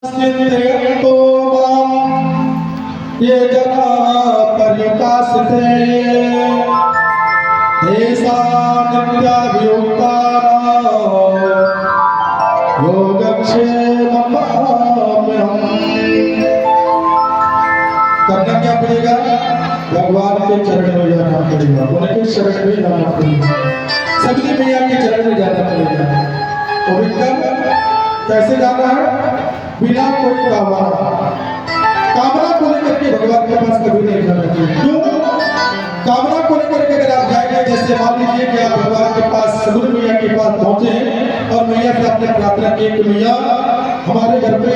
तो ये जना परिकाशते करना क्या पड़ेगा? भगवान के चरण में जाना पड़ेगा, उनके शरण में जाना पड़ेगा, सबकी मैया के चरण में जाना पड़ेगा। तो विक्रम कैसे जाना है? बिना कोई कामना को लेकर के भगवान के पास कभी नहीं जाना चाहिए। क्यों? कामना को लेकर के अगर आप जाएंगे, जैसे मान लीजिए कि आप भगवान के पास सगुन मैया के पास पहुंचे और मैया से आपने प्रार्थना की कि मैया हमारे घर पे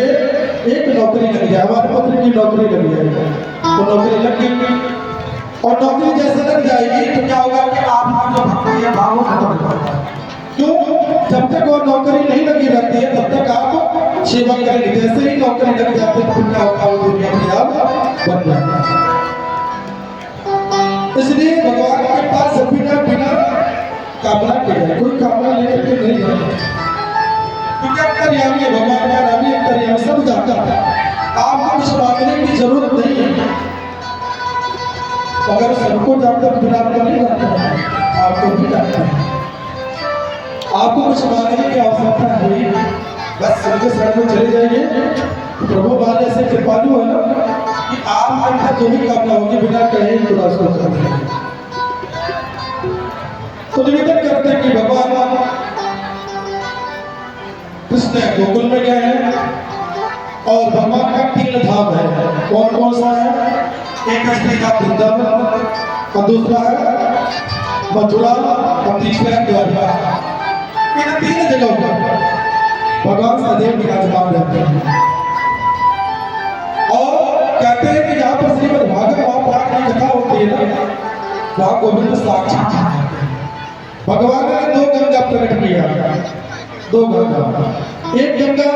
एक नौकरी लग जाए, हमारे पुत्र की नौकरी लग जाए। तो नौकरी लग गई और नौकरी जैसे लग जाएगी तो क्या होगा कि आपका जो भक्ति है भाव खत्म हो जाएगा। क्यों? जब तक वो नौकरी नहीं लगी रहती है तब तक आप सेवा करेंगे। जैसे ही नौकरी लग जाती है तो क्या होता है? वो दुनिया में आप बन जाता है। इसलिए भगवान के पास बिना कामना के जाए, कोई कामना लेकर के नहीं जाता, क्योंकि अंतर्यामी है भगवान का नाम ही अंतर्यामी, सब जाता है। आपको कुछ मांगने की जरूरत नहीं है। अगर सबको जाता तो बिना नहीं जाता है, आपको भी जाता है। आपको कुछ मांगने की आवश्यकता है, बस उनके शरण में चले जाइए। प्रभु हमारे ऐसे कृपालु है ना कि आपके अंदर जो भी कामना होगी बिना कहे खुदा उसको कर देंगे। तो निवेदन करते हैं कि भगवान कृष्ण गोकुल में गए हैं और भगवान का 3 धाम है। कौन कौन सा है? एक कृष्ण का वृंदावन और दूसरा है मथुरा और तीसरा है द्वारका। इन 3 जगहों पर भगवान सदैव विराजमान रहते हैं और कहते हैं कि जहाँ पर श्रीमद् भागवत महापुराण की कथा होती है ना, वहाँ गोविंद साक्षात भगवान ने 2 गंगा प्रकट किया। 2 गंगा, एक गंगा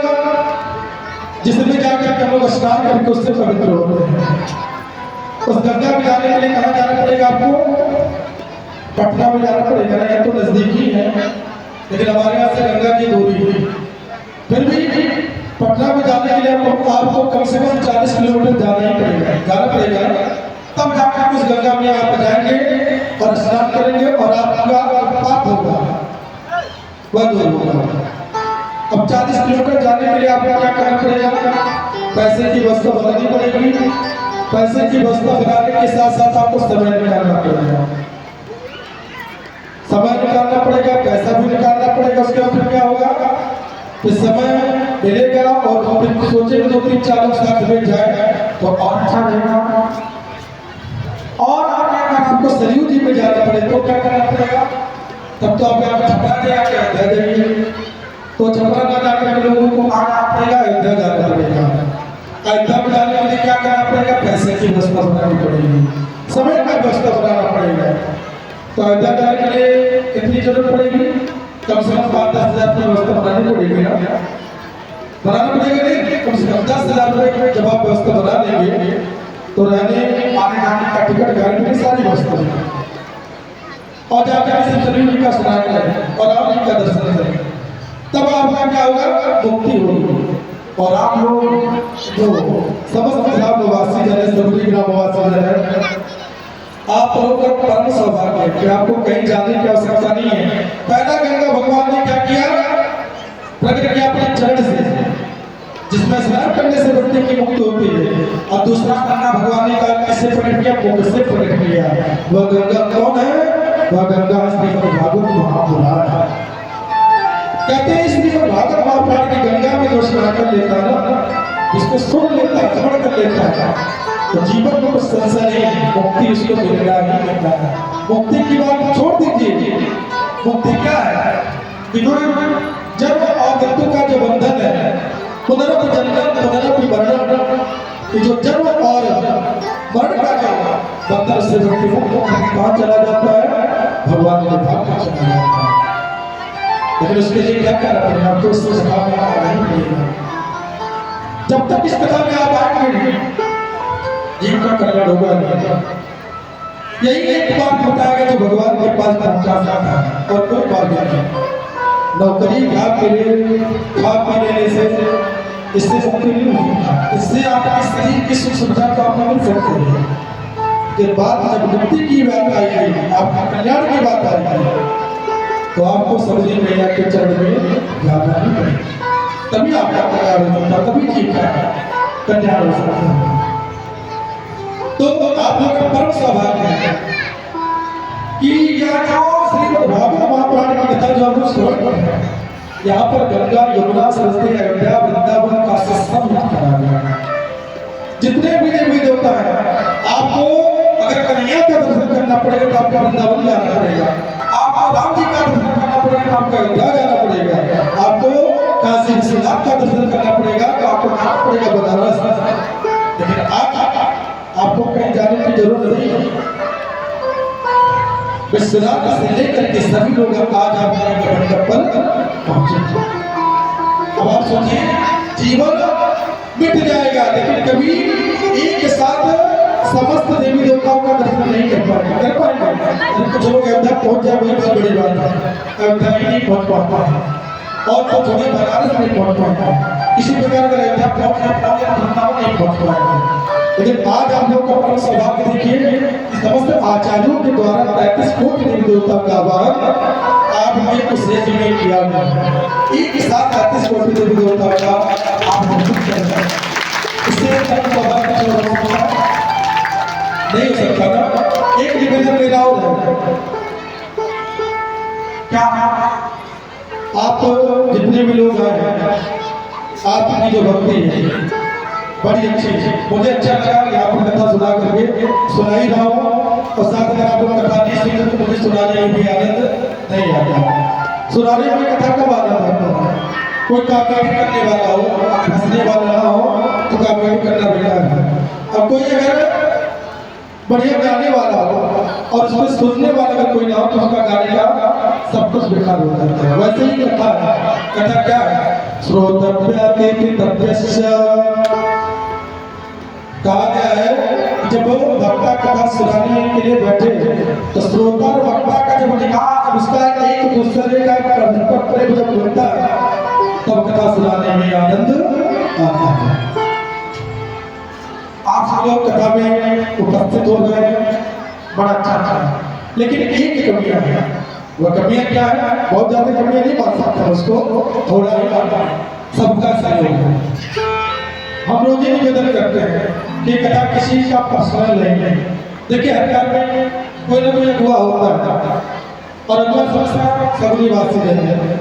जिसमें जाकर के हम लोग स्नान करके उससे पवित्र होते हैं। उस गंगा में जाने के लिए कहाँ जाना पड़ेगा? आपको पटना में जाना पड़ेगा ना, या तो नजदीकी है लेकिन हमारे यहाँ से गंगा की दूरी है। फिर भी पटना में जाने के लिए आपको कम से कम 40 किलोमीटर जाना पड़ेगा। तब जाकर उस गंगा में आप जाएंगे और स्नान करेंगे और आपका पाप होगा, वह दूर होगा। अब 40 किलोमीटर जाने के लिए आपको क्या करना पड़ेगा? पैसे की व्यवस्था बनानी पड़ेगी। पैसे की व्यवस्था बनाने के साथ साथ आपको समय निकालना पड़ेगा। समय निकालना पड़ेगा, पैसा भी निकालना पड़ेगा। उसके बाद फिर क्या होगा कि समय मिलेगा और फिर सोचेंगे 2-3-4 लोग साथ में जाए तो और अच्छा रहेगा। और अगर आपको सरयू जी में जाना पड़े तो क्या करना पड़ेगा? तब तो आप छपरा जाके अयोध्या जाइए, तो छपरा ना जाकर लोगों को आना पड़ेगा, अयोध्या जाना पड़ेगा। अयोध्या में जाने के लिए क्या करना पड़ेगा? पैसे की व्यवस्था बनानी पड़ेगी, समय का व्यवस्था बनाना पड़ेगा। तो अयोध्या जाने के लिए कितनी जरूरत पड़ेगी? कम से कम 5-10 हज़ार की व्यवस्था बनानी पड़ेगी ना, बनाना पड़ेगा। नहीं कम से कम 10,000 रुपये की जब आप व्यवस्था बना देंगे तो रहने आने जाने का टिकट गाड़ी की सारी व्यवस्था और जाकर सरयू जी का स्नान करें और आप जी का दर्शन करें, तब आपका क्या होगा? मुक्ति होगी। और आप लोग जो समस्त ग्राम निवासी जन, सभी ग्रामवासी जन, आप लोगों का परम सौभाग्य है कि आपको कहीं जाने की आवश्यकता नहीं है। पहला गंगा भगवान ने क्या किया? प्रकट किया अपने चरण से, जिसमें स्नान करने से व्यक्ति की मुक्ति होती है। और दूसरा गंगा भगवान ने कहा कैसे प्रकट किया? मुख से प्रकट किया। वह गंगा कौन है? वह गंगा श्रीमद् भागवत महापुराण है। कहते हैं श्रीमद् भागवत महापुराण की गंगा में जो स्नान कर लेता है ना, जिसको सुन लेता है, श्रवण कर लेता है, तो जीवन में कुछ संशय नहीं, मुक्ति उसको मिलेगा ही मिलता है। मुक्ति की बात छोड़ दीजिए, मुक्ति क्या है? जन्म और मृत्यु का जो बंधन है, पुनरपि जन्म पुनरपि मरण, जो जन्म और मरण का जो बंधन से व्यक्ति मुक्त कहाँ चला जाता है? भगवान के धाम में चला जाता है। लेकिन उसके लिए क्या करना पड़ेगा? आपको इस सभा में आना ही पड़ेगा। जब तक इस कथा में आप आएंगे जीव का कल्याण होगा नहीं। यही एक बात बताया जो भगवान के पास पहुंचा सकता है और कोई बात नहीं। नौकरी खा पी लेने से इससे मुक्ति नहीं होता। इससे आपके शरीर की सुख सुविधा तो आप मिल सकते हैं, कि बात जब मुक्ति की बात आएगी, आपका कल्याण की बात आएगी, तो आपको सबरी मैया के चरण में जाना ही पड़ेगा, तभी आपका कल्याण हो सकता, तभी जीव का कल्याण हो सकता है। तो आप लोग का परम सौभाग्य है कि यह जो श्रीमद् भागवत महापुराण की कथा जो हम लोग श्रवण कर रहे हैं, यहाँ पर गंगा यमुना सरस्वती अयोध्या वृंदावन काशी सब करा गया है। जितने भी देवी देवता है, आपको अगर कन्हैया का दर्शन करना पड़ेगा तो आपको वृंदावन जाना पड़ेगा, आपको राम जी का दर्शन करना पड़ेगा तो आपको अयोध्या जाना पड़ेगा, आपको काशी विश्वनाथ का दर्शन करना पड़ेगा तो आपको जाना पड़ेगा बनारस। लेकिन आपको कहीं जाने की जरूरत नहीं है। विश्वनाथ से लेकर के सभी लोग आज आपके मंडप पर पहुंचे। अब आप सोचिए, जीवन मिट जाएगा लेकिन कभी एक साथ समस्त देवी देवताओं का दर्शन नहीं कर पाएंगे। कुछ लोग अयोध्या पहुंच जाए वही बहुत बड़ी बात है, अयोध्या ही नहीं पहुंच पाता है, और तो थोड़े बनारस नहीं पहुंच पाता है। इसी प्रकार अगर अयोध्या पहुंच जाए वृंदावन नहीं पहुंच पाएंगे। लेकिन आज आप लोग का परम सौभाग्य देखिए कि समस्त आचार्यों के द्वारा 33 कोटि देवी देवता का आवाहन आप हमें कुछ श्रेष्ठ में किया गया। एक साथ 33 कोटि देवी देवता का आप इससे नहीं हो सकता ना। एक निवेदन मेरा और है, क्या आप जितने भी लोग आए हैं, आपकी जो भक्ति है बड़ी अच्छी है। मुझे अच्छा लगा कि आप कथा सुना करके सुनाई रहा हूँ, और साथ में आप लोग कथा नहीं सुनते तो मुझे सुनाने में भी आनंद नहीं आता। सुनाने में कथा कब आनंद आता है? कोई कॉमेडी करने वाला हो, हंसने वाला ना हो तो कॉमेडी करना बेकार है। अब कोई अगर बढ़िया गाने वाला हो और उसमें सुनने वाला अगर कोई ना हो तो उसका गाने का सब कुछ बेकार हो जाता है। वैसे ही कथा है। कथा क्या है? श्रोतव्य कहा गया है, जब वक्ता कथा सुनाने के लिए बैठे तो श्रोता और वक्ता का जब निकाह, उसका एक दूसरे का प्रेम जब होता है तब कथा सुनाने में आनंद आता है। आप सब लोग कथा में उपस्थित हो गए, बड़ा अच्छा था, लेकिन एक कमियां है। वह कमियां क्या है? बहुत ज्यादा कमियां नहीं मान सकता उसको, थोड़ा ही मानता है। सबका सहयोग है। हम लोग ये निवेदन करते हैं कि कथा किसी का पर्सनल नहीं है। देखिए, हर घर में कोई ना कोई अगुआ होता है, और अगुआ सबसे सबरी वासी रहते हैं।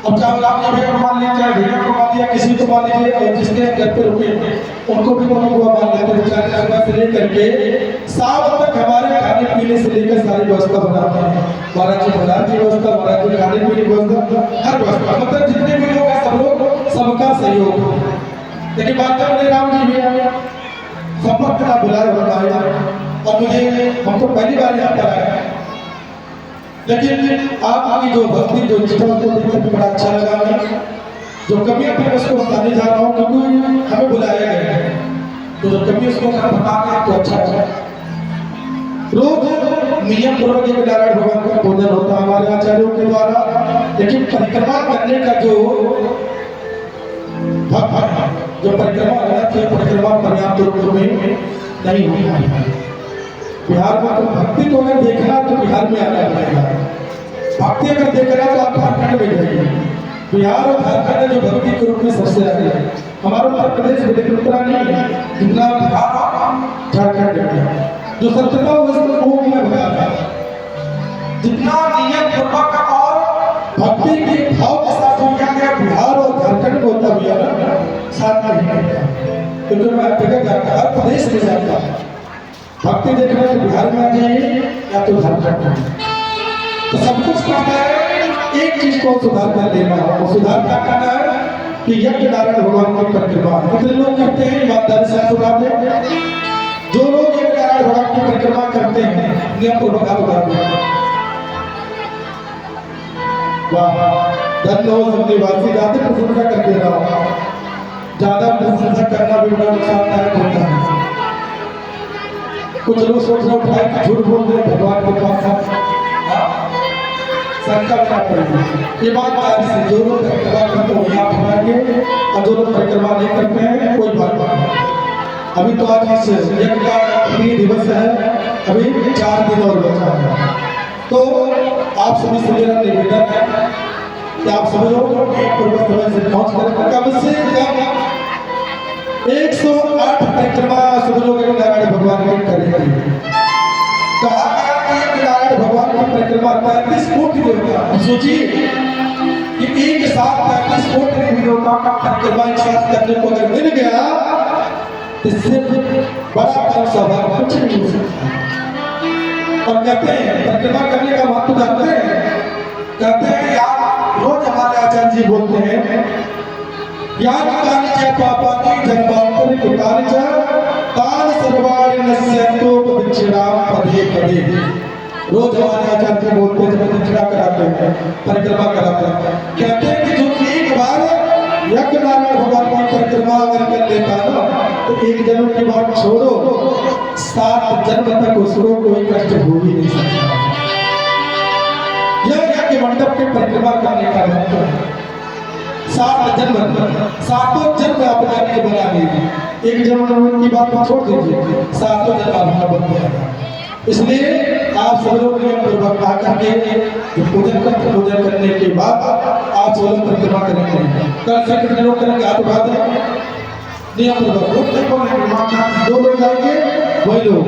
अब चाहे राम जी को मान लिया, चाहे भैया को मान लिया, किसी को मान लीजिए, और जिसके घर पे रुके उनको भी हम अगुआ मान लेते हैं। बेचारे अगुआ से लेकर के सात तक हमारे खाने पीने से लेकर सारी व्यवस्था बनाते हैं। महाराज जी भोजन की व्यवस्था, महाराज जी खाने पीने की व्यवस्था, हर व्यवस्था, मतलब जितने भी लोग हैं सब लोग, सबका सहयोग है। लेकिन बात करें राम जी भैया संपर्क का बुलाए बताया, और मुझे हमको पहली बार यहाँ पर आया, लेकिन आपकी जो भक्ति जो निष्ठा को देखकर बड़ा अच्छा लगा। जो कभी अपने उसको बताने जा रहा हूँ क्योंकि हमें बुलाया गया है, तो जो कभी उसको बता दें तो अच्छा है। रोज नियम पूर्वक एक नारायण भगवान का पूजन होता है हमारे आचार्यों के द्वारा, लेकिन परिक्रमा करने का जो जो परिक्रमा करना चाहिए, परिक्रमा पर्याप्त रूप में नहीं होता है। बिहार में तो भक्ति को अगर देखना तो बिहार में आना पड़ेगा। भक्ति अगर देखना तो आप झारखंड में जाइए। बिहार और झारखंड जो भक्ति के रूप में सबसे आगे है। हमारा उत्तर प्रदेश में लेकिन उतना नहीं है जितना बिहार और झारखंड में, जो 17 वर्ष में भरा था। जितना नियम पूर्वक और भक्ति के भाव के साथ बिहार और झारखंड में होता भी है साथ में ही करता, क्योंकि मैं जगह जाता हर प्रदेश में जाता हूँ। भक्ति देखना तो बिहार में आ जाइए या तो झारखंड में, तो सब कुछ करना है। एक चीज को सुधार कर लेना है, वो सुधार क्या करना है कि यज्ञ नारायण भगवान की परिक्रमा कितने लोग करते हैं, ईमानदारी से सुधार दें। जो लोग यज्ञ नारायण भगवान की परिक्रमा करते हैं नियम पूर्वक हाथ उठा दें। वाह, धन्यवाद। निवासी ज्यादा प्रशंसा कर दे रहा हूँ, ज्यादा प्रशंसा करना भी बड़ा नुकसानदायक होता है। कुछ लोग सोच रहे उठाए कि झूठ बोल रहे भगवान के पास शंका करना पड़ेगी। ईमानदारी से जो लोग परिक्रमा करते हैं यहाँ घुमाएंगे और जो लोग परिक्रमा नहीं करते हैं कोई बात नहीं। अभी तो आज इस यज्ञ का 3 दिवस है, अभी 4 दिन और बचा है। तो आप सभी से मेरा निवेदन है कि आप सभी लोग पूर्व समय से पहुंच कर कम से कम 108 परिक्रमा सभी लोग नारायण भगवान की करेंगे। कहा गया कि नारायण भगवान की परिक्रमा 35 कोटि देवता, सोचिए कि एक साथ 35 कोटि देवता का परिक्रमा एक साथ करने को अगर मिल गया, इससे बड़ा कर्म सौभाग्य कुछ नहीं हो सकता। और कहते हैं परिक्रमा करने का महत्व जानते हैं, कहते हैं यार रोज हमारे आचार्य जी बोलते हैं यार कानिच पापानि जन्मांतरि कृतानि च तान सर्वाणि नश्यन्तो प्रदक्षिणां पदे पदे। रोज हमारे आचार्य जी बोलते हैं, प्रदक्षिणा कराते हैं, परिक्रमा कराते हैं, कहते हैं कि जो एक बार यज्ञ नारायण भगवान की परिक्रमा अगर कर लेता ना, तो एक जन्म की बात छोड़ो, 7 जन्म तक उसको कोई कष्ट हो ही नहीं सकता। यह यज्ञ मंडप के परिक्रमा करने का महत्व है। 7 जन्म, 7 जन्म अपने लिए बना लीजिए। एक जन्म की बात को छोड़ दीजिए, 7 जन्म अपना बन जाएगा। इसलिए आप सब लोग पूर्वक आकर के पूजन करने के बाद आप सब लोग परिक्रमा करेंगे। कल से कितने लोग करेंगे हाथ उठा दें, नियम पूर्वक 2 लोग आएंगे वही लोग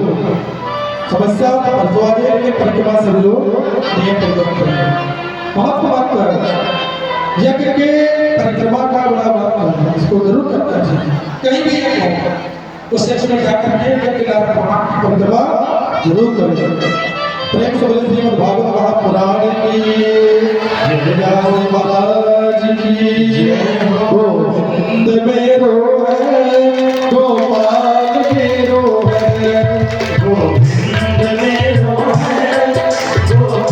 समस्या परिक्रमा सभी लोग नियम पूर्वक करेंगे। महत्व है यज्ञ के परिक्रमा का बड़ा महत्व है, इसको जरूर करना चाहिए। कहीं भी उस क्षेत्र में जाकर के यज्ञ नारायण भगवान की परिक्रमा जरूर करें। प्रेम से बोले श्रीमद् भागवत महापुराण की महाराज की गोविंद मेरो है गोपाल मेरो है, गोविंद मेरो है गोपाल मेरो है,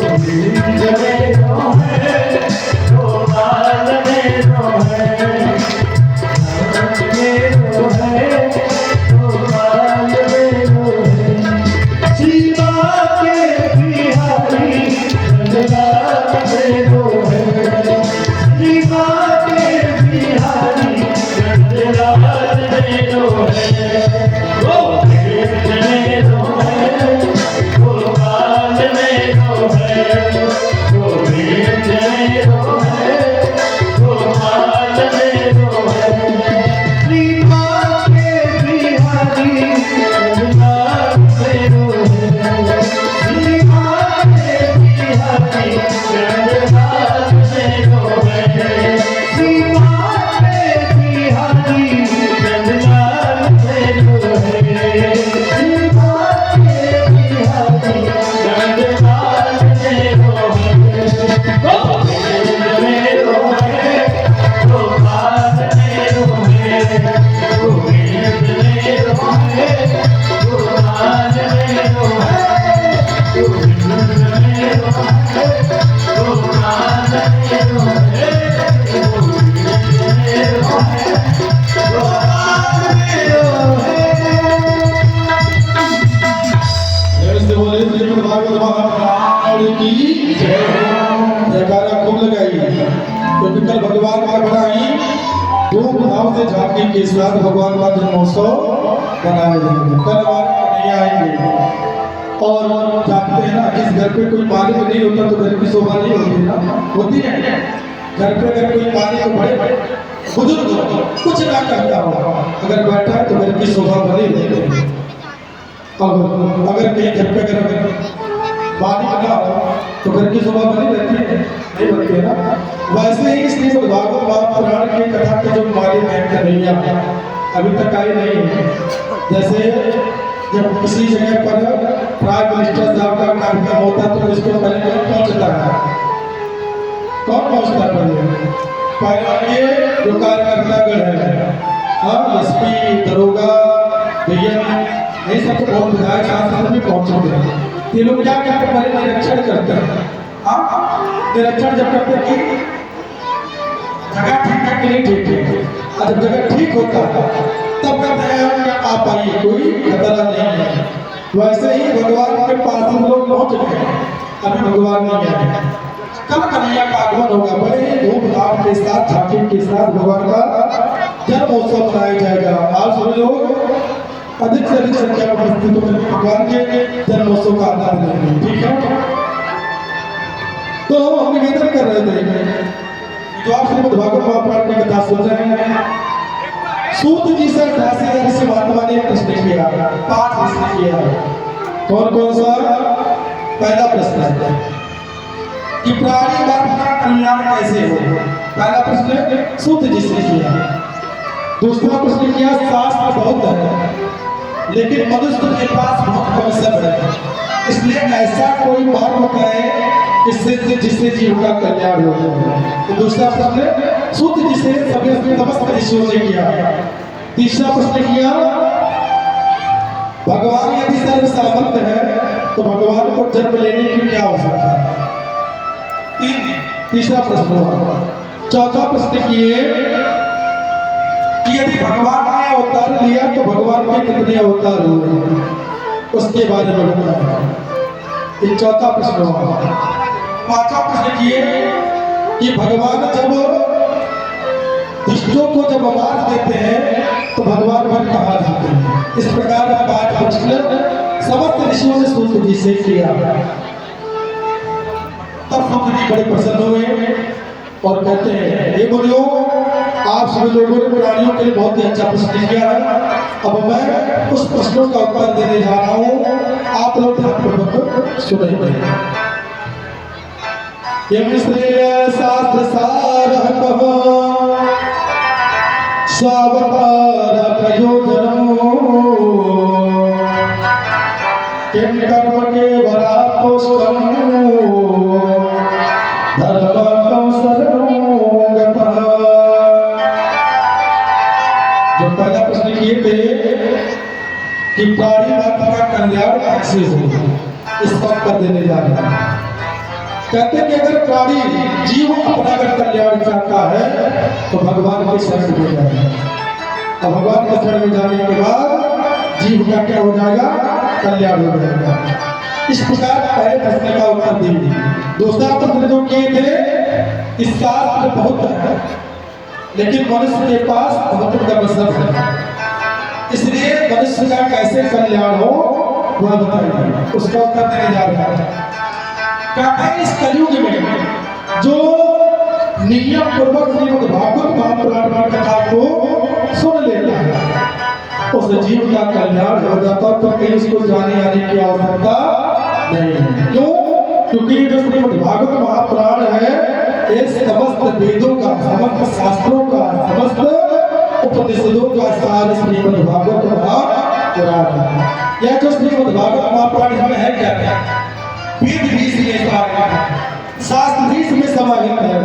गोविंद मेरो है गोपाल मेरो है, मेरो है झांकी के साथ भगवान का जन्मोत्सव मनाया जाएगा। कल हमारे कन्हैया आएंगे और जानते हैं ना, जिस घर पे कोई मालिक नहीं होता तो घर की शोभा नहीं होती ना, होती है। घर पे अगर कोई मालिक बड़े बुजुर्ग कुछ ना करता हो, अगर बैठा है तो घर की शोभा बनी रहती है। अगर कहीं घर पे अगर मालिक ना हो तो घर की शोभा बनी रहती है, नहीं बनती है ना। वैसे ही श्रीमद् भागवत महापुराण की कथा के जो मालिक हैं कन्हैया अभी तक आई नहीं है। जैसे जब किसी जगह पर प्राइम मिनिस्टर साहब का कार्यक्रम होता है तो उसको पहले कौन पहुंचता है? कौन पहुंचता है? पहले ये जो कार्यकर्तागण है, हाँ, एसपी, दरोगा, भैया, ये सब बहुत विधायक सांसद भी पहुंचते हैं। ये लोग क्या करते हैं? पहले निरीक्षण करते हैं। हाँ, निरीक्षण जब करते हैं कि जगह ठीक है कि नहीं ठीक है, और जब जगह ठीक होता है तब कहते हैं कि आप आइए, कोई खतरा नहीं है। वैसे ही भगवान के पास हम लोग पहुंच गए, अभी भगवान नहीं आए। कल कन्हैया का आगमन होगा, बड़े धूमधाम के साथ, झांकी के साथ भगवान का जन्मोत्सव मनाया जाएगा। आप सभी लोग अधिक से अधिक संख्या में उपस्थित होकर भगवान के जन्मोत्सव का आनंद लेंगे, ठीक है। तो हम निवेदन कर रहे थे, जो आप श्रीमद् भागवत महापुराण की कथा सुन रहे हैं, सूत जी से 88 ऋषि महात्मा ने प्रश्न किया, 5 प्रश्न किया। कौन कौन सा? पहला प्रश्न है कि प्राणी मात्र का कल्याण कैसे हो। पहला प्रश्न सूत जी से किया। दूसरा प्रश्न किया, शास्त्र बहुत है लेकिन मनुष्य के पास बहुत कम समय है, इसलिए ऐसा कोई मार्ग बताए जिससे जीव का कल्याण हो जाए। तो दूसरा प्रश्न सूत जी से सभी समस्त ऋषियों ने किया। तीसरा प्रश्न किया, भगवान यदि सर्व सामर्थ्य है तो भगवान को जन्म लेने की क्या आवश्यकता है। तीसरा प्रश्न हुआ। चौथा प्रश्न किए कि यदि भगवान ने अवतार लिया तो भगवान के कितने अवतार हुए, उसके बारे में बताया। ये चौथा प्रश्न हुआ। पांचवा प्रश्न किए कि भगवान जब दुष्टों को जब मार देते हैं तो भगवान पर कहा जाते हैं। इस प्रकार 5 प्रश्न समस्त ऋषियों ने सूत जी से किया। तब सूत जी बड़े प्रसन्न हुए और कहते हैं, हे मुनियों, आप सभी लोगों ने प्राणियों के लिए बहुत ही अच्छा प्रश्न किया है। अब मैं उस प्रश्नों का उत्तर देने जा रहा हूँ, आप लोग ध्यानपूर्वक सुनेंगे। यम श्रेय शास्त्र सारः कहो स्वावतार प्रयोजनो किम कर्म के वरापोष्टम धर्मं शरणं गतः। जो पहला प्रश्न किए थे कि प्राणी मात्र का कल्याण कैसे हो, इस बात पर देने जा रहे हैं। कहते हैं कि अगर प्राणी जीव अपना अगर कल्याण चाहता है तो भगवान के शरण में जाएगा, और भगवान के शरण में जाने के बाद जीव का क्या हो जाएगा, कल्याण हो जाएगा। इस प्रकार पहले प्रश्न का उत्तर दीजिए। दूसरा प्रश्न जो किए थे, इस शास्त्र बहुत है लेकिन मनुष्य के पास बहुत कम समय है, इसलिए मनुष्य का कैसे कल्याण हो वह बताइए। उसका उत्तर देने जा रहा है। कहते हैं इस कलयुग में जो नियम पूर्वक श्रीमद् भागवत महापुराण की कथा को सुन लेता है उस जीव का कल्याण हो जाता, तो कहीं उसको जाने आने की आवश्यकता नहीं है। क्यों? क्योंकि जो श्रीमद् भागवत महापुराण है ये समस्त वेदों का, समस्त शास्त्रों का, समस्त उपनिषदों का सार श्रीमद् भागवत महापुराण है। यह जो श्रीमद् भागवत महापुराण इसमें है क्या? वेद भी इसमें समाहित है, शास्त्र भी इसमें समाहित है,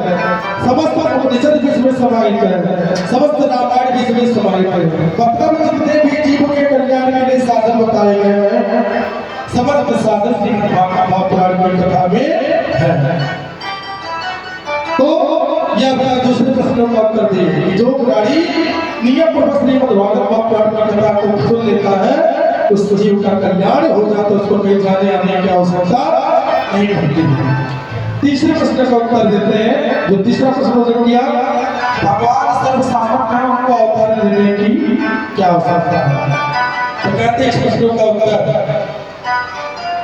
समस्त उपनिषद भी इसमें समाहित है, समस्त रामायण भी इसमें समाहित है। मतलब जितने भी जीवों के कल्याण के लिए साधन बताए गए हैं, समस्त साधन श्रीमद् भागवत महापुराण की कथा में है। तो यह दूसरे प्रश्न का उत्तर दिए कि जो प्राणी नियम पूर्वक श्रीमद् भागवत महापुराण की कथा को सुन लेता है उस जीव का कल्याण हो जाता, उसको कहीं जाने आने की आवश्यकता नहीं होती है। तीसरे प्रश्न का उत्तर देते हैं। जो तीसरा प्रश्न जो किया, भगवान सर्व सामर्थ्य है, उनको अवतार लेने की क्या आवश्यकता है। तो कहते हैं इस प्रश्न का उत्तर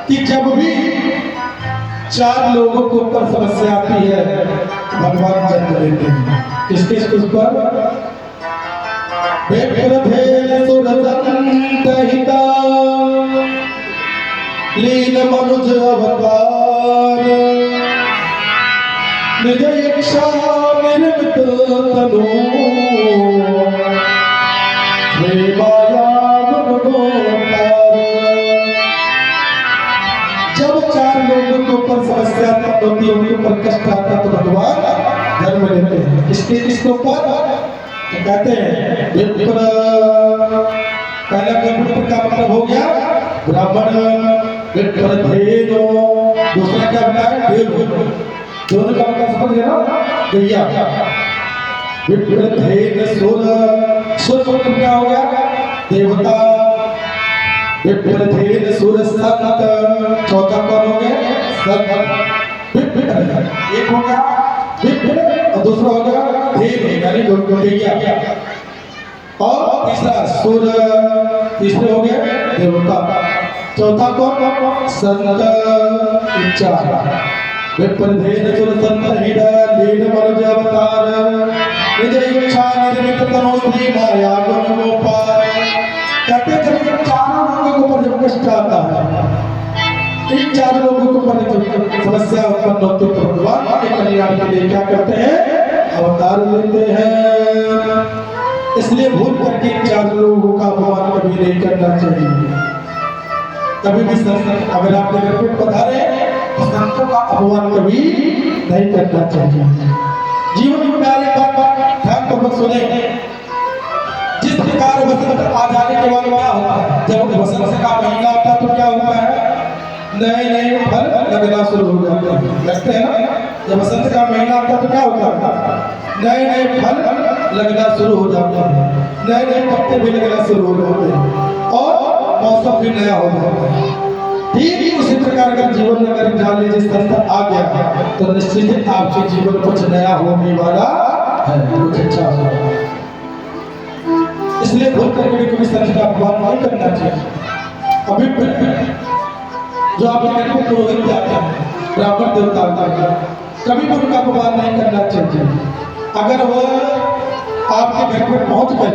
कि जब भी 4 लोगों के ऊपर समस्या आती है भगवान जन्म लेते हैं। किसके उस पर? लीन मनुज अवतार निज इच्छा निर्मित तनु माया जब 4 लोगों के ऊपर समस्या होती है, उनके ऊपर कष्ट आता तो भगवान जन्म लेते हैं। इसके ऊपर तो कहते हैं विप्र, पहला विप्र का मतलब हो गया ब्राह्मण, विप्र धेनु, दूसरा क्या बताया देव, दोनों का मतलब समझ गए ना, गैया। विप्र धेनु सुर, सुर मतलब क्या हो गया देवता, विप्र धेन सुर संत, चौथा कौन हो गया? संत। एक हो गया विप्र और दूसरा हो गया धेन यानी गैया, और तीसरा सुर, तीसरे हो गए देवता, चौथा कौन? संत। विप्र धेन सुर संत हृदय लीन मनुज अवतार, निज इच्छा निर्मित तनो श्री माया गुण गोपाल। कहते जब चारों लोगों को जब कष्ट आता है, इन चार लोगों को पर जब समस्या उत्पन्न होती है तो भगवान के कल्याण के लिए क्या करते हैं? अवतार लेते हैं। इसलिए भूल करके इन चार लोगों का अपमान कभी नहीं करना चाहिए। कभी भी संत अगर आपके घर पे पधारे तो संतों का अपमान कभी नहीं करना चाहिए। जीवन में प्यारे बात ध्यान पूर्वक सुने। जिस प्रकार वसंत आ जाने के बाद क्या होता है? जब वसंत का महीना आता है तो क्या होता है? नए नए फल लगना शुरू हो जाते हैं, लगते हैं ना? जब वसंत का महीना आता है तो क्या होता है? नए नए फल लगना शुरू हो जाते हैं, नए नए पत्ते भी लगना शुरू हो जाते हैं और मौसम भी नया हो जाता है। ठीक उसी प्रकार अगर जीवन में अगर जान लीजिए संत आ गया तो निश्चित आपके जीवन कुछ नया होने वाला है, कुछ अच्छा होगा। इसलिए भूल करके भी कभी संत का अपमान नहीं करना चाहिए। अभी जो आपके घर में पुरोहित जाते हैं, ब्राह्मण देवता आते हैं, कभी भी उनका अपमान नहीं करना चाहिए। अगर वह आपके घर में पहुंच गए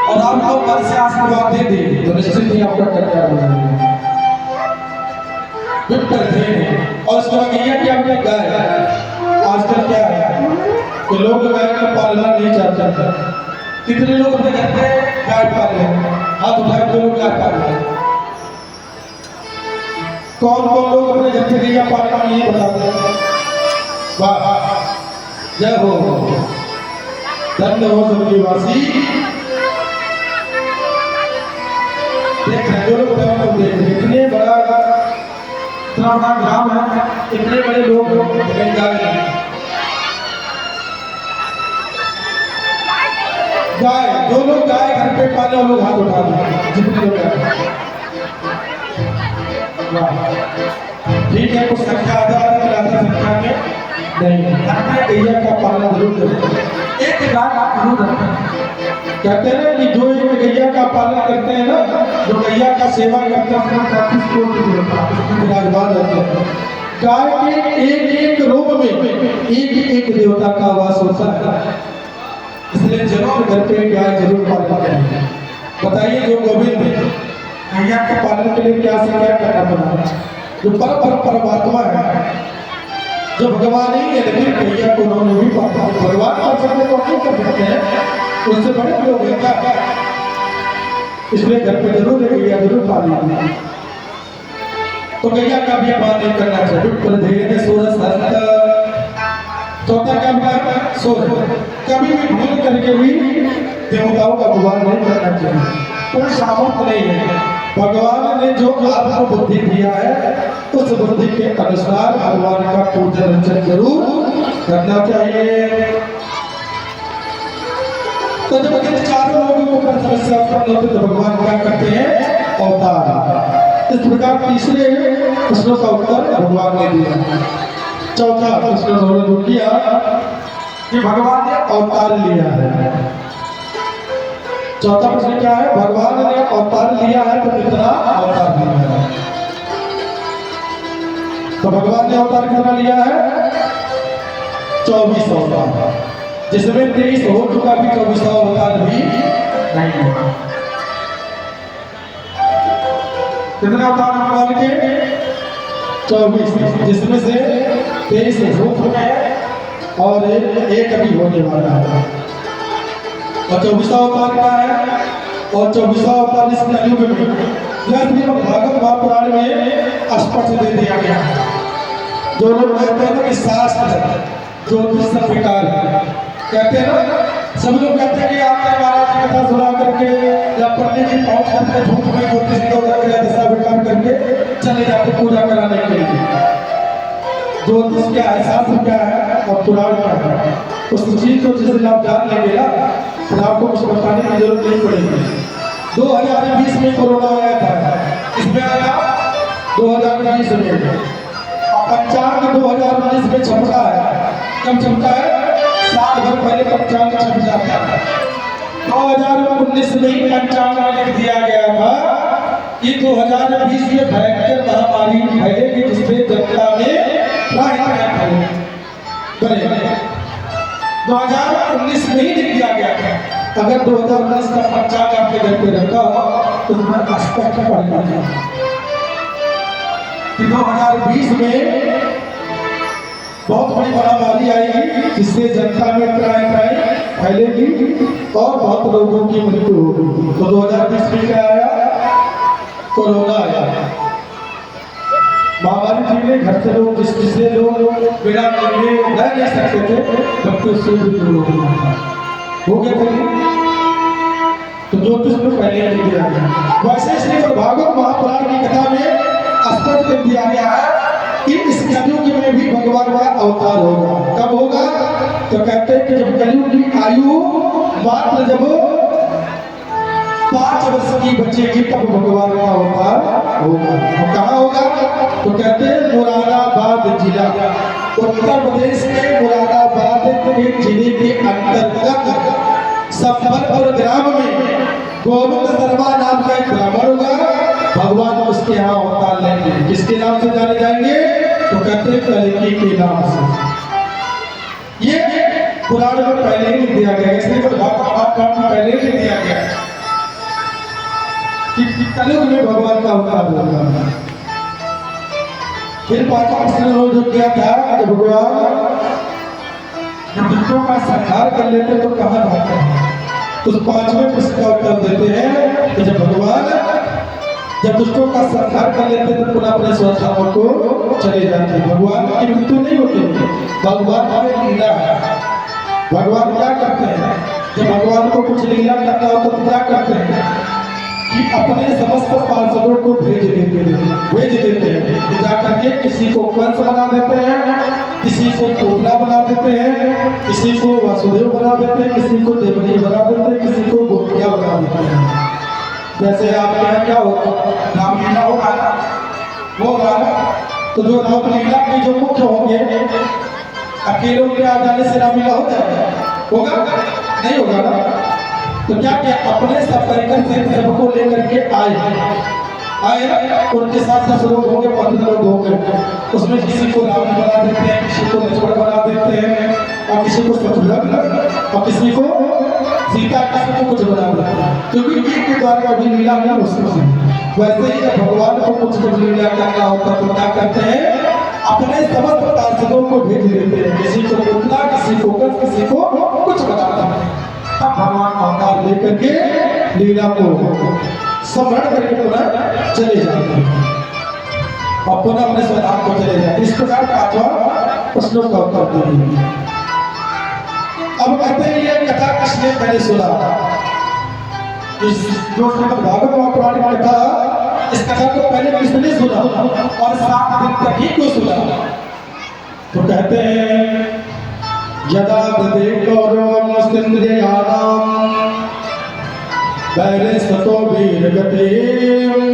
और आपको मन से आशीर्वाद दे दे तो निश्चित ही आपका कल्याण हो जाएगा। विप्र धेन और उसके बाद गैया की आपने गाय। आजकल क्या है कि लोग गाय का पालना नहीं चाहते। कितने लोग अपने घर पे गाय पाल रहे हैं? हाथ उठाए तो लोग गाय पाल रहे हैं। कौन कौन लोग अपने घर पे गैया पालना नहीं बताते हैं? वाह, जय हो, धन्य हो सबकी वासी। देख रहे जो लोग देख रहे इतने बड़ा ग्राम है, इतने बड़े लोग गाय, जो लोग गाय घर पे पाले वो लोग हाथ उठा दें, जितने लोग ठीक है। कुछ संख्या आधार संख्या में नहीं, गैया का पालना जरूर करें। एक गाय आप जरूर रखें। कहते हैं ना कि जो एक गैया का पालन करते हैं ना, जो गैया का सेवा करते हैं विराजमान रहते हैं। गाय के एक एक रूप में एक एक देवता का वास होता है। इसलिए जरूर घर पे गाय जरूर पालन करें। बताइए जो गोविंद गैया के पालन के लिए क्या से क्या करना पड़ा? जो परमात्मा है, जो भगवान ही है, लेकिन गैया को उन्होंने भी पाला। भगवान और सबने तो नहीं कर सकते हैं, उससे बड़े लोग हैं क्या? इसलिए घर पे जरूर गैया जरूर पाली। तो गैया का भी अपमान नहीं करना चाहिए। विप्र धेन सुर संत, चौथा क्या है? सुर। कभी भी भूल करके भी देवताओं का अपमान नहीं करना चाहिए। कोई सामर्थ्य नहीं है। भगवान ने जो आपको बुद्धि दिया है उस बुद्धि के अनुसार भगवान का पूजन अर्चन जरूर करना चाहिए। तो जब इन चारों लोगों को पर समस्या उत्पन्न होती तो भगवान क्या करते हैं? अवतार। इस प्रकार तीसरे प्रश्नों का उत्तर भगवान ने दिया। चौथा प्रश्न उन्होंने जो किया कि भगवान ने अवतार लिया है। चौथा प्रश्न क्या है? भगवान ने अवतार लिया है तो कितना अवतार लिया है? तो भगवान ने अवतार कितना लिया है? 24 अवतार, जिसमें 23 हो चुका भी 24वां अवतार भी नहीं है। कितना अवतार भगवान के? 24, जिसमें से 23 हो चुके हैं और एक अभी होने वाला है। और 24वां अवतार क्या है? और 24वां अवतार इस कलयुग में यह भागवत महापुराण में स्पष्ट दे दिया गया है। जो लोग कहते हैं कि शास्त्र ज्योतिष सब बेकार है, कहते हैं ना, सब लोग कहते हैं कि आपने महाराज की कथा सुना करके या पंडित जी पहुंच करके झूठ में ज्योतिष को दशा बेकार करके चले जाते पूजा कराने के लिए। ज्योतिष क्या है, शास्त्र क्या है और पुराण क्या है, उस चीज को जिस दिन आप जान लेंगे ना फिर आपको कुछ बताने की जरूरत नहीं पड़ेगी। 2020 में कोरोना आया था, इसमें आया 2020 में, और पंचांग 2019 में छपता है। कब छपता है? साल भर पहले पंचांग छप जाता है। 2019 में ही पंचांग में लिख दिया गया था कि 2020 में भयंकर महामारी फैलेगी, जिससे जनता में त्राहि बनेगा। 2019 में ही लिख दिया गया था। अगर 2019 का पंचांग आपके घर पे रखा हो तो तुम्हारा एस्पेक्ट पड़ेगा कि 2020 में बहुत बड़ी महामारी आएगी, जिससे जनता में त्राहि फैलेगी और बहुत लोगों की मृत्यु होगी। तो 2020 में क्या आया? कोरोना आया। महामारी थी, घर से लोग जिससे लोग बिना मिले रह नहीं सकते थे, डॉक्टर से भी हो गया था। तो ज्योतिष में पहले लिख दिया गया। वैसे श्रीमद् भागवत महापुराण की कथा में स्पष्ट कर दिया गया है कि इस कलयुग में भी भगवान का अवतार होगा। कब होगा? तो कहते हैं कि जब कलयुग की आयु मात्र जब 5 वर्ष की बचेगी तब भगवान का अवतार होगा। तो कहाँ होगा? तो कहते हैं मुरादाबाद जिला, उत्तर प्रदेश के मुरादाबाद के जिले के अंतर्गत संबलपुर ग्राम में गोविंद शर्मा नाम का एक ब्राह्मण होगा। भगवान उसके यहाँ अवतार लेंगे। किसके नाम से जाने जाएंगे? तो कहते हैं कल्कि के नाम से। ये पुराण में पहले ही दिया गया, इसलिए भागवत में पहले ही दिया गया कि कलयुग में भगवान का अवतार होगा। फिर 5वां प्रश्न जो किया था कि भगवान जब दुष्टों का संहार कर लेते तो कहाँ रहते हैं? उस 5वें प्रश्न का उत्तर देते हैं कि जब भगवान जब दुष्टों का संहार कर लेते तो पुनः अपने स्वधामों को चले जाते। भगवान की मृत्यु नहीं होती, भगवान की लीला है। भगवान क्या करते हैं? जब भगवान को कुछ लीला करना हो तो क्या करते हैं कि अपने समस्त पार्षदों को भेज देते हैं। जा करके किसी को कंस बना देते हैं, किसी को तोतला बना देते हैं, किसी को वासुदेव बना देते हैं, किसी को देवनी बना देते हैं, किसी को गोपिया बना देते हैं। जैसे आपके यहाँ क्या होगा? रामलीला होगा, वो गाना तो जो रामलीला की जो मुख्य होंगे, अकेलों के आ जाने से रामलीला हो जाएगा? होगा? नहीं होगा ना। तो क्या क्या अपने सब परिकर से सबको लेकर के आए ना, उनके साथ 10 लोग होंगे, 15 लोग होंगे। उसमें किसी को राम बना देते हैं, किसी को लक्ष्मण बना देते हैं, और किसी को शत्रुघ्न, और किसी को सीता, किसी को कुछ बना देते हैं, क्योंकि एक के द्वारा कभी लीला नहीं हो सकती। वैसे ही जब भगवान को कुछ लीला करना होता तो क्या करते हैं? अपने समस्त पार्षदों को भेज देते हैं, किसी को पुतला, किसी को कंस, किसी को कुछ बना देते हैं। तब भगवान अवतार लेकर के लीला को स्मरण करके पुनः चले जाते हैं और पुनः अपने स्वधाम को चले जाते हैं। इस प्रकार 5वां प्रश्नों का उत्तर देंगे। अब कहते हैं ये कथा किसने पहले सुना? जो श्रीमद् भागवत महापुराण की कथा, इस कथा को पहले किसने सुना और 7 दिन तक ही क्यों सुना? तो कहते हैं यदा गते कौरवं सिंध्यानां वैरे सतो वीर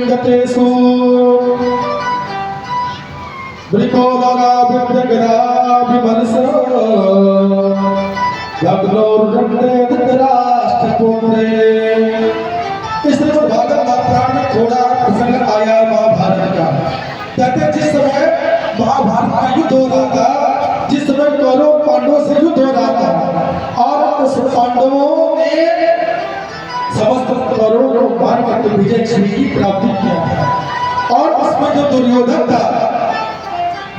गतेषु वृकोदरा विद्यगदा विमनसो लग्नोर्दण्डे धृतराष्ट्रपुत्रे। इसलिए भागवत महापुराण में थोड़ा प्रसंग आया महाभारत का। कहते जिस समय महाभारत का युद्ध हो रहा था, जिस समय कौरव पांडवों से युद्ध हो रहा था, और उस पांडवों ने समस्त कौरवों को मार करके विजय श्री की प्राप्ति किया था। और उसमें जो दुर्योधन था,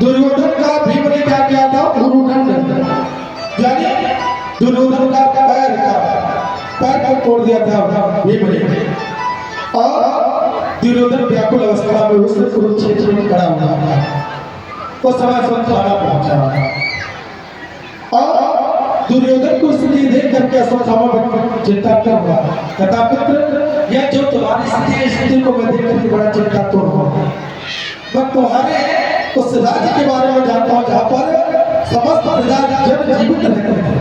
दुर्योधन का भीम ने क्या किया था? उरुदंड, यानी दुर्योधन का पैर को तोड़ दिया था भीम ने। और दुर्योधन व्याकुल अवस्था में उससे कुरुक्षेत्र में खड़ा हुआ था। उस समय अश्वत्थामा पहुंचा और दुर्योधन को स्थिति देख करके अश्वत्थामा चिंता कर रहा, कहता पुत्र यह जो तुम्हारी स्थिति को मैं देख करके बड़ा चिंता तो हूँ। मैं तुम्हारे उस राज्य के बारे में जानता हूँ जहाँ पर समस्त प्रजा जन जीवित रहते हैं।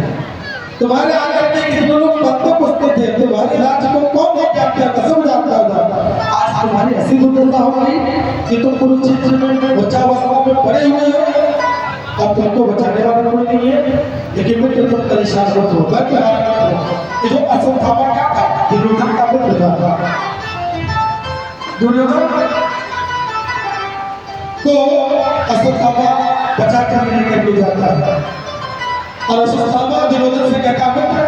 तुम्हारे आकर के कितने लोग पत्तों पुष्प थे, तुम्हारे राज्य को कौन है क्या क्या कसम जानता था। आज तुम्हारी ऐसी दुर्दशा हो गई कि तुम कुरुक्षेत्र में बचावस्था में पड़े हुए हो, अब तुमको बचाने वाला कोई नहीं है। लेकिन मित्र तुम परेशान मत हो, ये जो अश्वत्थामा क्या था, दुर्योधन का मित्र था। दुर्योधन को अश्वत्थामा बचा कर लेकर के जाता है और अश्वत्थामा दुर्योधन से कहता मित्र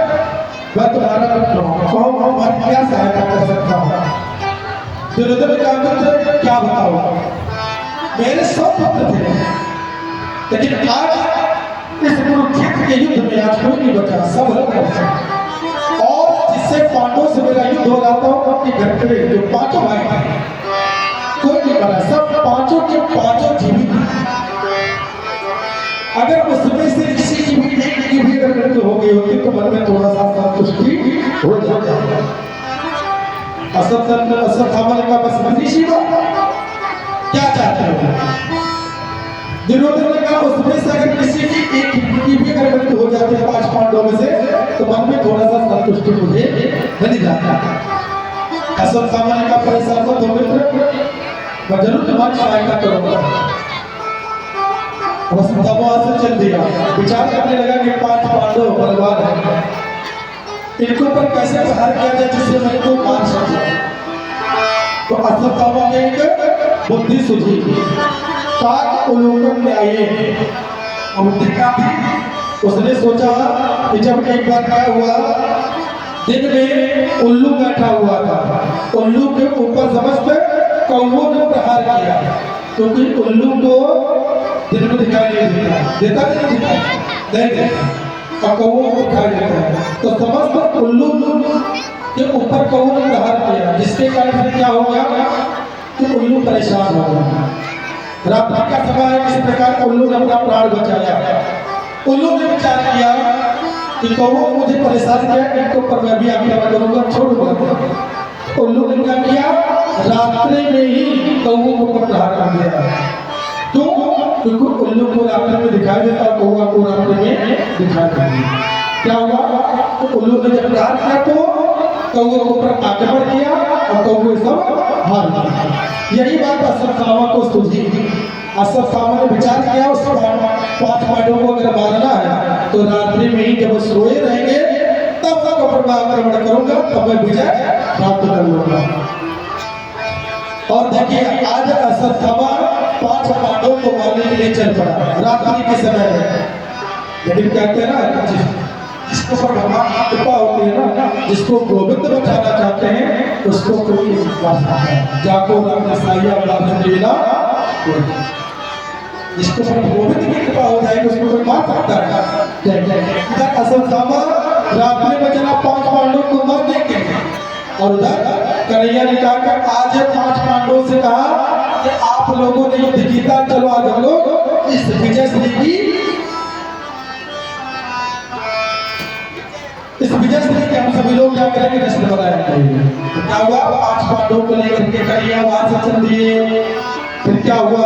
मैं तुम्हारा मित्र हूँ, कहो मैं क्या सहायता कर सकता हूँ। दुर्योधन का मित्र क्या बताओ, मेरे 100 पुत्र थे, लेकिन आज इस कुरुक्षेत्र के युद्ध में आज कोई नहीं बचा, सब हर गए। और जिससे पांडवों से मेरा युद्ध हो रहा था उनके घर के जो 5 भाई थे कोई नहीं बना, सब 5 के 5 जीवित। अगर उसमें से किसी की भी एक की भी अगर मृत्यु हो गई होती तो मन में थोड़ा सा संतुष्टि हो जाता। अश्वत्थामा ने कहा बस मनीषी क्या चाहते हो। दुर्योधन ने कहा उसमें से अगर किसी की एक की भी अगर मृत्यु हो जाती है 5 पांडवों में से तो मन में थोड़ा सा संतुष्टि मुझे मिल जाता। अश्वत्थामा ने कहा परेशान मत हो मित्र, मैं जरूर तुम्हारी सहायता करूंगा। अश्वत्थामा से चल दिया, विचार करने लगा कि 5 पांडव बलवान हैं, इनको पर कैसे प्रहार किया जाए जिससे मैं इनको मार सकूं। तो अश्वत्थामा ने एक बुद्धि सूझी, काक उल्लूकन में आए। बुद्धि का भी उसने सोचा कि जब एक बार क्या हुआ, दिन में उल्लू बैठा हुआ था, उल्लू के ऊपर समस्त कौवों ने प्रहार किया, क्योंकि उल्लू को दिन में दिखाई नहीं देता नहीं और कौवों को दिखाई देता है। तो समस्त उल्लू के ऊपर कौवों ने प्रहार किया, जिसके कारण क्या हो गया कि उल्लू परेशान हो गया। रात्रि का समय है, इस प्रकार उल्लू ने अपना प्राण बचाया। उल्लू ने विचार किया कि कौवों मुझे परेशान किया, इनको पर मैं भी आक्रमण करूंगा, छोड़ूंगा। उल्लू ने क्या किया, रात्रि में ही कौवों को प्रहार कर दिया। क्यों? क्योंकि उल्लू को रात्रि में दिखाई देता, कौवा को रात्रि में दिखाई देता। क्या हुआ, तो उल्लू ने जब प्रहार किया तो कौवों को पर आक्रमण किया और कौवे सब हार गए। यही बात अश्वत्थामा को सूझी। अश्वत्थामा ने विचार किया उस 5 पांडवों को अगर मारना है तो रात्रि में ही जब सोए रहेंगे तब तक ऊपर मैं आक्रमण करूंगा, तब मैं विजय प्राप्त कर लूंगा। और देखिए आज अश्वत्थामा 5 पांडवों को मारने के लिए चल पड़ा रात्रि के समय में। लेकिन कहते हैं ना जिसको पर भगवान की कृपा होती है ना, जिसको गोविंद बचाना चाहते हैं उसको कोई नहीं बचा है। जाको राम साइया देना, जिसको पर गोविंद की कृपा हो जाएगी उसको कोई मार सकता है। इधर अश्वत्थामा रात्रि में चला 5 पांडवों को मारने के लिए, और उधर कन्हैया ने कहा आज 5 पांडवों से कहा कि आप लोगों ने युद्ध जीता, चलो आज हम लोग इस विजयश्री के हम सभी लोग क्या करेंगे, जश्न मनाएंगे। तो क्या हुआ, 5 पांडवों को लेकर के कन्हैया वहां से चल दिए। फिर क्या हुआ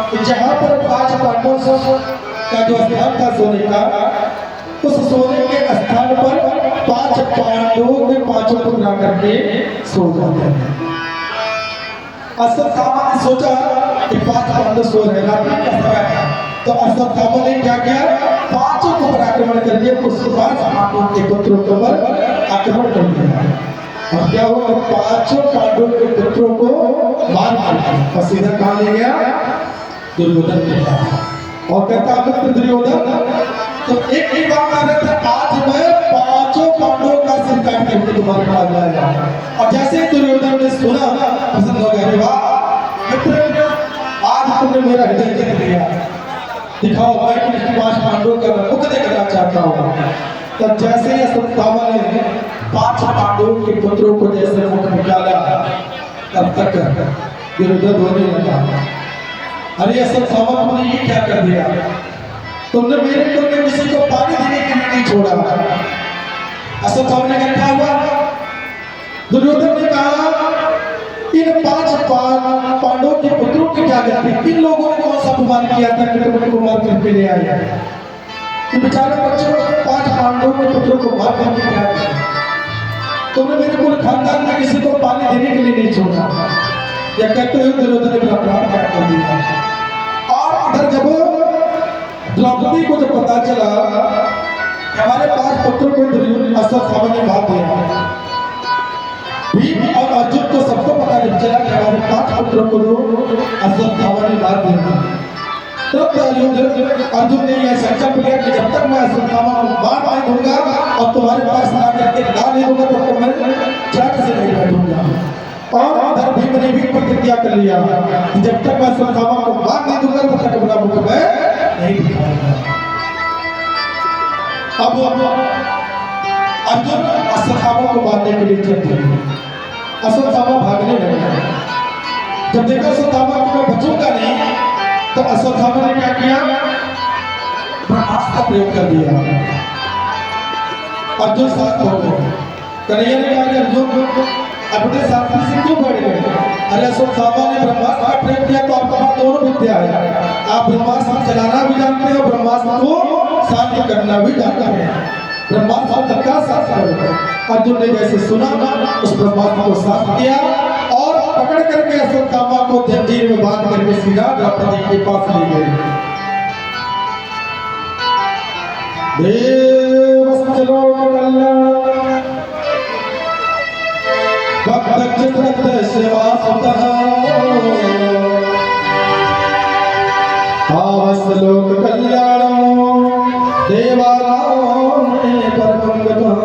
कि जहां पर 5 पांडवों का जो स्थान था सोने का, उस सोने के स्थान पर 5 पांडवों के 5 पुत्र आकर के सो जाते हैं। अश्वत्थामा ने सोचा कि 5 पांडव सो रहे, रात्रि का समय था, तो अश्वत्थामा ने क्या किया, 5 को पर आक्रमण कर दिया, उसके बाद पांडवों के पुत्रों के ऊपर आक्रमण कर दिया। और क्या हुआ, 5 पांडवों के पुत्रों को मार दिया और सीधा कहाँ ले गया, दुर्योधन के पास। और कहता मित्र दुर्योधन तो एक ही बात कर रहे थे, आज मैं 5 पांडवों का सिर काट करके तुम्हारे पास लाया। और जैसे दुर्योधन ने सुना पसंद हो गया, वाह मित्र आज तुमने मेरा हृदय जीत लिया, दिखाओ मैं 5 पांडवों का मैं मुक्त करना चाहता हूँ। तब जैसे ही अश्वत्थामा ने 5 पांडवों के पुत्रों को जैसे मुख निकाला, तब तक दुर्योधन रोने लगा, अरे अश्वत्थामा तुमने ये क्या कर दिया, तुमने मेरे कुल में किसी को पानी देने के लिए नहीं छोड़ा। अश्वत्थामा ने क्या हुआ, दुर्योधन ने कहा इन 5 पांडवों के पुत्रों की क्या गलती, इन लोगों ने कौन सा अपमान किया था कि तुम इनको मार करके ले आए। बेचारे बच्चों को 5 पांडवों के पुत्रों को मार करके क्या किया। तुमने मेरे पूरे खानदान में किसी को पानी देने के लिए नहीं छोड़ा, या कहते हुए दुर्योधन ने प्राण त्याग कर दिया। और इधर जब द्रौपदी को जब पता चला कि हमारे 5 पुत्रों को दुर्योधन अश्वत्थामा ने मार दिया, भीम और अर्जुन को सबको पता नहीं चला कि हमारे 5 पुत्रों को अश्वत्थामा ने मार दिया। तब अर्जुन ने यह संकल्प लिया कि जब तक मैं अश्वत्थामा को मार नहीं दूंगा और तुम्हारे पास ना करके ला नहीं दूंगा तब तक मैं झट से नहीं बैठूंगा। और उधर भीम ने भी प्रतिज्ञा कर लिया कि जब तक मैं अश्वत्थामा को मार नहीं दूंगा तब तक अपना मुख मैं नहीं दिखाऊंगा। अब अर्जुन अश्वत्थामा को मारने के लिए चल दिए। अश्वत्थामा भागने लगा। जब देखा अश्वत्थामा को मैं बचूंगा नहीं, तो अश्वत्थामा ने क्या किया, ब्रह्मास्त्र का प्रयोग कर दिया। अर्जुन साथ हो गए। कन्हैया ने कहा अर्जुन अपने साथी से क्यों बढ़ गए? अरे अश्वत्थामा ने ब्रह्मास्त्र का प्रयोग किया तो आपके पास दोनों विद्या है, आप ब्रह्मास्त्र चलाना भी जानते हैं और ब्रह्मास्त्र को शांत करना भी जानते हैं। ब्रह्मास्त्र का साथ करो। अर्जुन ने जैसे सुना उस ब्रह्मास्त्र को साथ किया और पकड़ करके अश्वत्थामा को जंजीर में बांध करके सीधा द्रौपदी के पास ले गए। देवस्तलो कल्याण भक्त चित्रत सेवा सुतः आवश्लोक कल्याणो देवानां परमं गतः।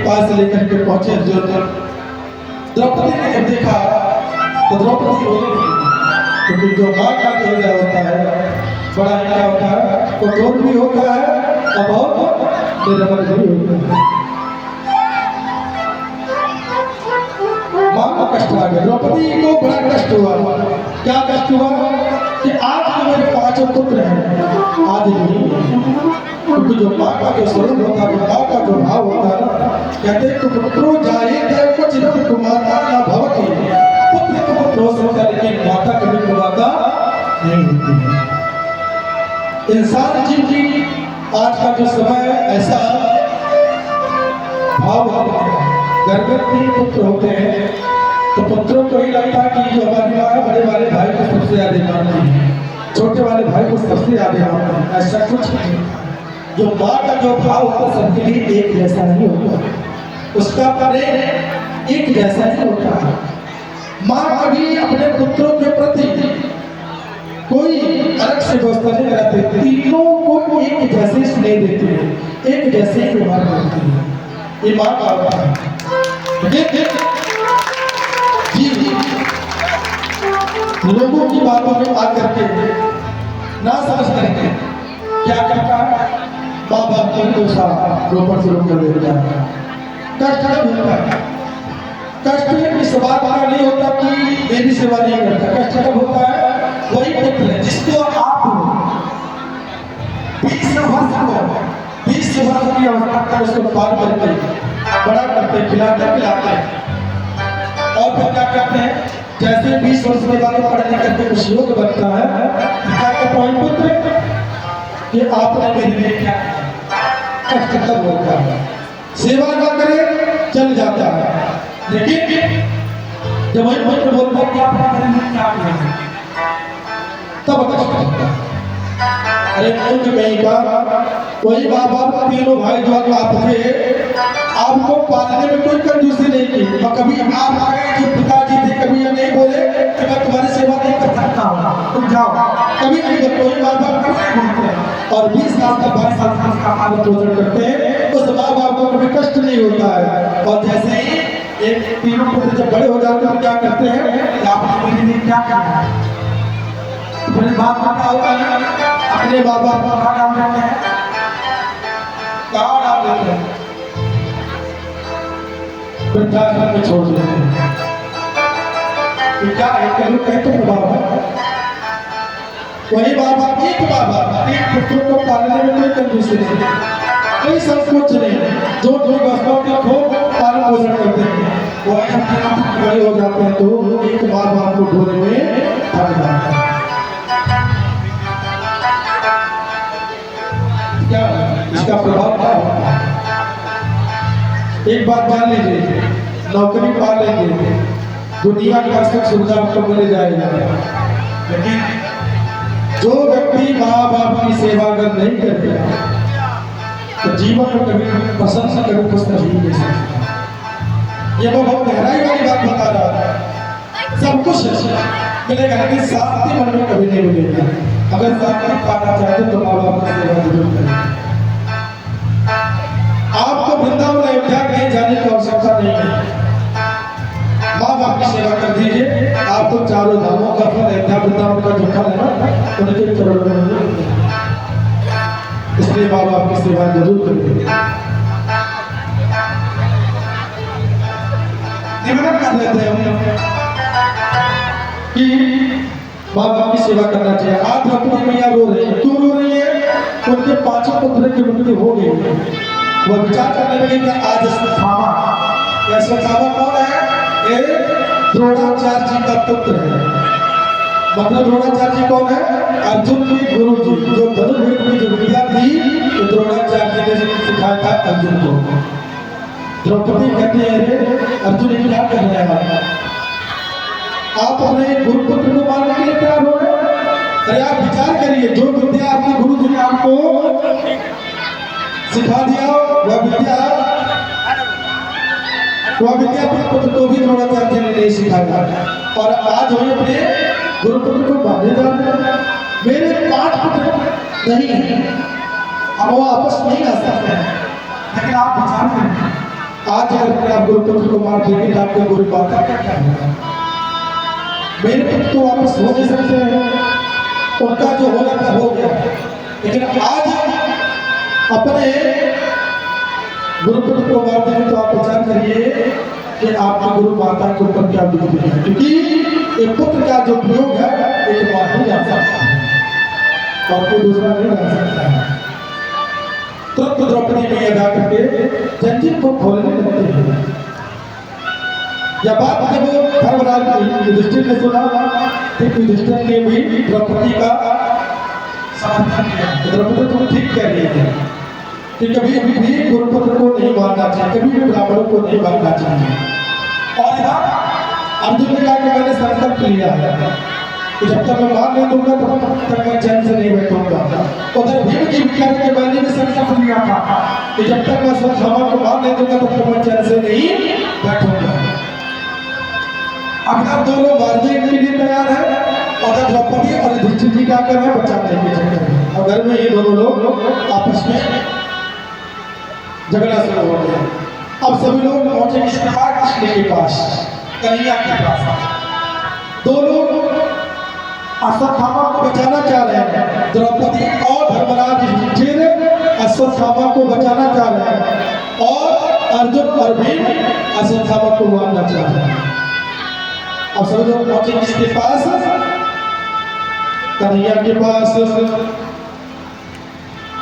पास लेकर के पहुंचे अर्जुन। द्रौपदी ने जब देखा तो द्रौपदी बोली क्योंकि जो माँ का कलेजा होता है बड़ा क्या होता है, कठोर भी होता है और बहुत निर्मल भी होता है। माँ को कष्ट आ गया, द्रौपदी को बड़ा कष्ट हुआ। क्या कष्ट हुआ कि आज जो मेरे 5 पुत्र हैं आज नहीं, क्योंकि जो माँ का जो स्वरूप होता है, जो माँ का जो भाव होता है ना, कहते हैं पुत्रो जाये कुछ कुमाता ना भवति, पुत्र को पुत्रो समझा, लेकिन माता कभी कुमाता नहीं होती है। इंसान जीव की आज का जो समय ऐसा भाव होता है, घर में 3 पुत्र होते हैं तो पुत्रों को ही लगता है कि जो हमारी माँ है बड़े वाले भाई को सबसे ज्यादा मानती है, छोटे वाले भाई को सबसे ज्यादा मानती है। ऐसा कुछ नहीं। जो माँ का जो भाव होता है सबके लिए एक जैसा नहीं होता, उसका प्रेम एक जैसा नहीं होता है। माँ कभी अपने पुत्रों के प्रति कोई अलग से व्यवस्था नहीं कराती, तीनों को एक जैसे स्नेह देती है, एक जैसे व्यवहार करती है। ये माँ का होता है। लोगों की बातों में आकर के ना समझ करके क्या करता है, माँ बाप को दोषा रोपण शुरू कर देता है। कष्ट होता है। कष्ट इस बात का नहीं होता कि मेरी सेवा नहीं करता, कष्ट कब होता है, वही पुत्र है जिसको आप 20 वर्ष की अवस्था तक उसको पार करते बड़ा करते, खिलाते पिलाते और फिर क्या करते हैं, जैसे 20 वर्ष के बाद पढ़ लिख करके कुछ योग बनता है, क्या कहता है पुत्र कि आपने मेरे लिए क्या कष्ट तब होता है, सेवा न करे चल जाता है, लेकिन जब वही पुत्र बोलता है कि आपने मेरे लिए क्या किया तब कष्ट होता है। अरे उनके कहीं का वही माँ बाप तीनों भाई जो आप थे, आपको पालने में कोई कंजूसी नहीं की, और कभी आप जो पिताजी थे कभी ये नहीं बोले कि मैं तुम्हारी सेवा नहीं कर सकता हूँ, तुम जाओ, कभी नहीं बोलते। कोई माँ बाप कभी नहीं बोलते और 20 साल का 22 साल का उसका पालन पोषण करते हैं, उस माँ बाप को कभी कष्ट नहीं होता है। और जैसे ही एक तीनों पुत्र जब बड़े हो जाते हैं क्या करते हैं, आपने मेरे लिए क्या किया, अपने बाप का होता है, अपने बाप को कहाँ डाल देते हैं, कहाँ डाल देते हैं, वृद्धाश्रम में छोड़ देते हैं। क्या है, कहीं कहीं तो प्रभाव है। वही बाबा एक बाबा एक पुत्रों को पालने में कोई कंजूसी नहीं, कोई संकोच नहीं, जो वस्तुओं के खूब पालन पोषण करते हैं, वो बड़े हो जाते हैं तो एक बार बाप को ढोने में थक जाता है। क्या इसका प्रभाव क्या होता है? एक बात जान लीजिए, नौकरी पा लेंगे, दुनिया का सुख सुविधा आपको मिल जाएगा, लेकिन जो व्यक्ति माँ बाप की सेवा अगर नहीं करेगा तो जीवन में कभी प्रशंसा कभी खुश नहीं दे सकता। ये मैं बहुत गहराई वाली बात बता रहा था। सब कुछ मिलेगा लेकिन शांति मन में कभी नहीं मिलेगा। अगर शांति पाना चाहते तो माँ बाप की सेवा जरूर करें। आपको वृंदावन अयोध्या कहीं जाने की आवश्यकता नहीं है, माँ बाप की सेवा कर दीजिए, आपको चारों धामों का फल, अयोध्या वृंदावन का जो फल है ना उनके चरणों में मिल जाएगा। इसलिए माँ बाप की सेवा जरूर करिए। निवेदन कर लेते हैं हम कि माँ बाप की सेवा करना चाहिए। आज द्रौपदी मैया रो रही है, क्यों रो रही है? उनके 5 पुत्र की मृत्यु हो गई। वह विचार करने लगे कि आज अश्वत्थामा, अश्वत्थामा कौन है? ये द्रोणाचार्य जी का पुत्र है। मतलब द्रोणाचार्य जी कौन है? अर्जुन के गुरु जी, जो धनुर्वेद की जो विद्या थी तो द्रोणाचार्य जी ने सिखाया था अर्जुन को। द्रौपदी कहते हैं, अरे अर्जुन ये क्या कर रहे हैं आप अपने गुरुपुत्र को मारने के लिए तैयार हो रहे हैं? अरे आप विचार करिए, जो विद्या आपके गुरु जी ने आपको सिखा दिया वह विद्या अपने पुत्र को भी द्रोणाचार्य ने नहीं सिखाया, और आज हम अपने गुरुपुत्र को मारने जा रहे हैं। मेरे 5 पुत्र नहीं है, अब वो आपस नहीं आ सकते हैं, लेकिन आप विचार करें, आज अगर आप गुरुपुत्र को मार देंगे तो आपके गुरु माता क्या होगा? मेरे पुत्र तो वापस हो नहीं सकते हैं, उनका जो होना था हो गया, लेकिन आज अपने गुरुपुत्र को मार देंगे तो आप विचार करिए कि आपके गुरु माता के ऊपर क्या बीतेगी, क्योंकि एक पुत्र का जो प्रयोग है एक बार ही जा सकता है और कोई दूसरा नहीं जा सकता है। तुरंत द्रौपदी मैया जा करके जंजीर को खोलने लगते हैं। यह बात जब धर्मराज युधिष्ठिर ने सुना तो युधिष्ठिर ने भी द्रौपदी का समर्थन किया। द्रौपदी तुम ठीक कह रही है कि कभी भी गुरुपुत्र को नहीं मारना चाहिए, कभी भी ब्राह्मणों को नहीं मारना चाहिए। और अर्जुन ने कहा कि मैंने संकल्प लिया है कि जब तक मैं मार नहीं दूंगा तब तक मैं चैन से नहीं बैठूंगा। उधर भीम जी भी कह रहे मैंने भी संकल्प लिया था कि जब तक मैं अश्वत्थामा को मार नहीं दूंगा तब तक मैं चैन से नहीं बैठूंगा। अब आप दोनों मारने के लिए तैयार है, और द्रौपदी और युधिष्ठिर जी क्या कर रहे हैं? बचाने के चक्कर में। और घर में ये दोनों लोग आपस में झगड़ा शुरू हो गया। अब सभी लोग पहुंचे कृष्ण के पास, कन्हैया के पास। दो लोग अश्वत्थामा को बचाना चाह रहे हैं, द्रौपदी और धर्मराज युधिष्ठिर अश्वत्थामा को बचाना चाह रहे हैं, और अर्जुन और भीम अश्वत्थामा को मारना चाह रहे हैं। अब सभी लोग पहुंचे किसके पास? कन्हैया के पास।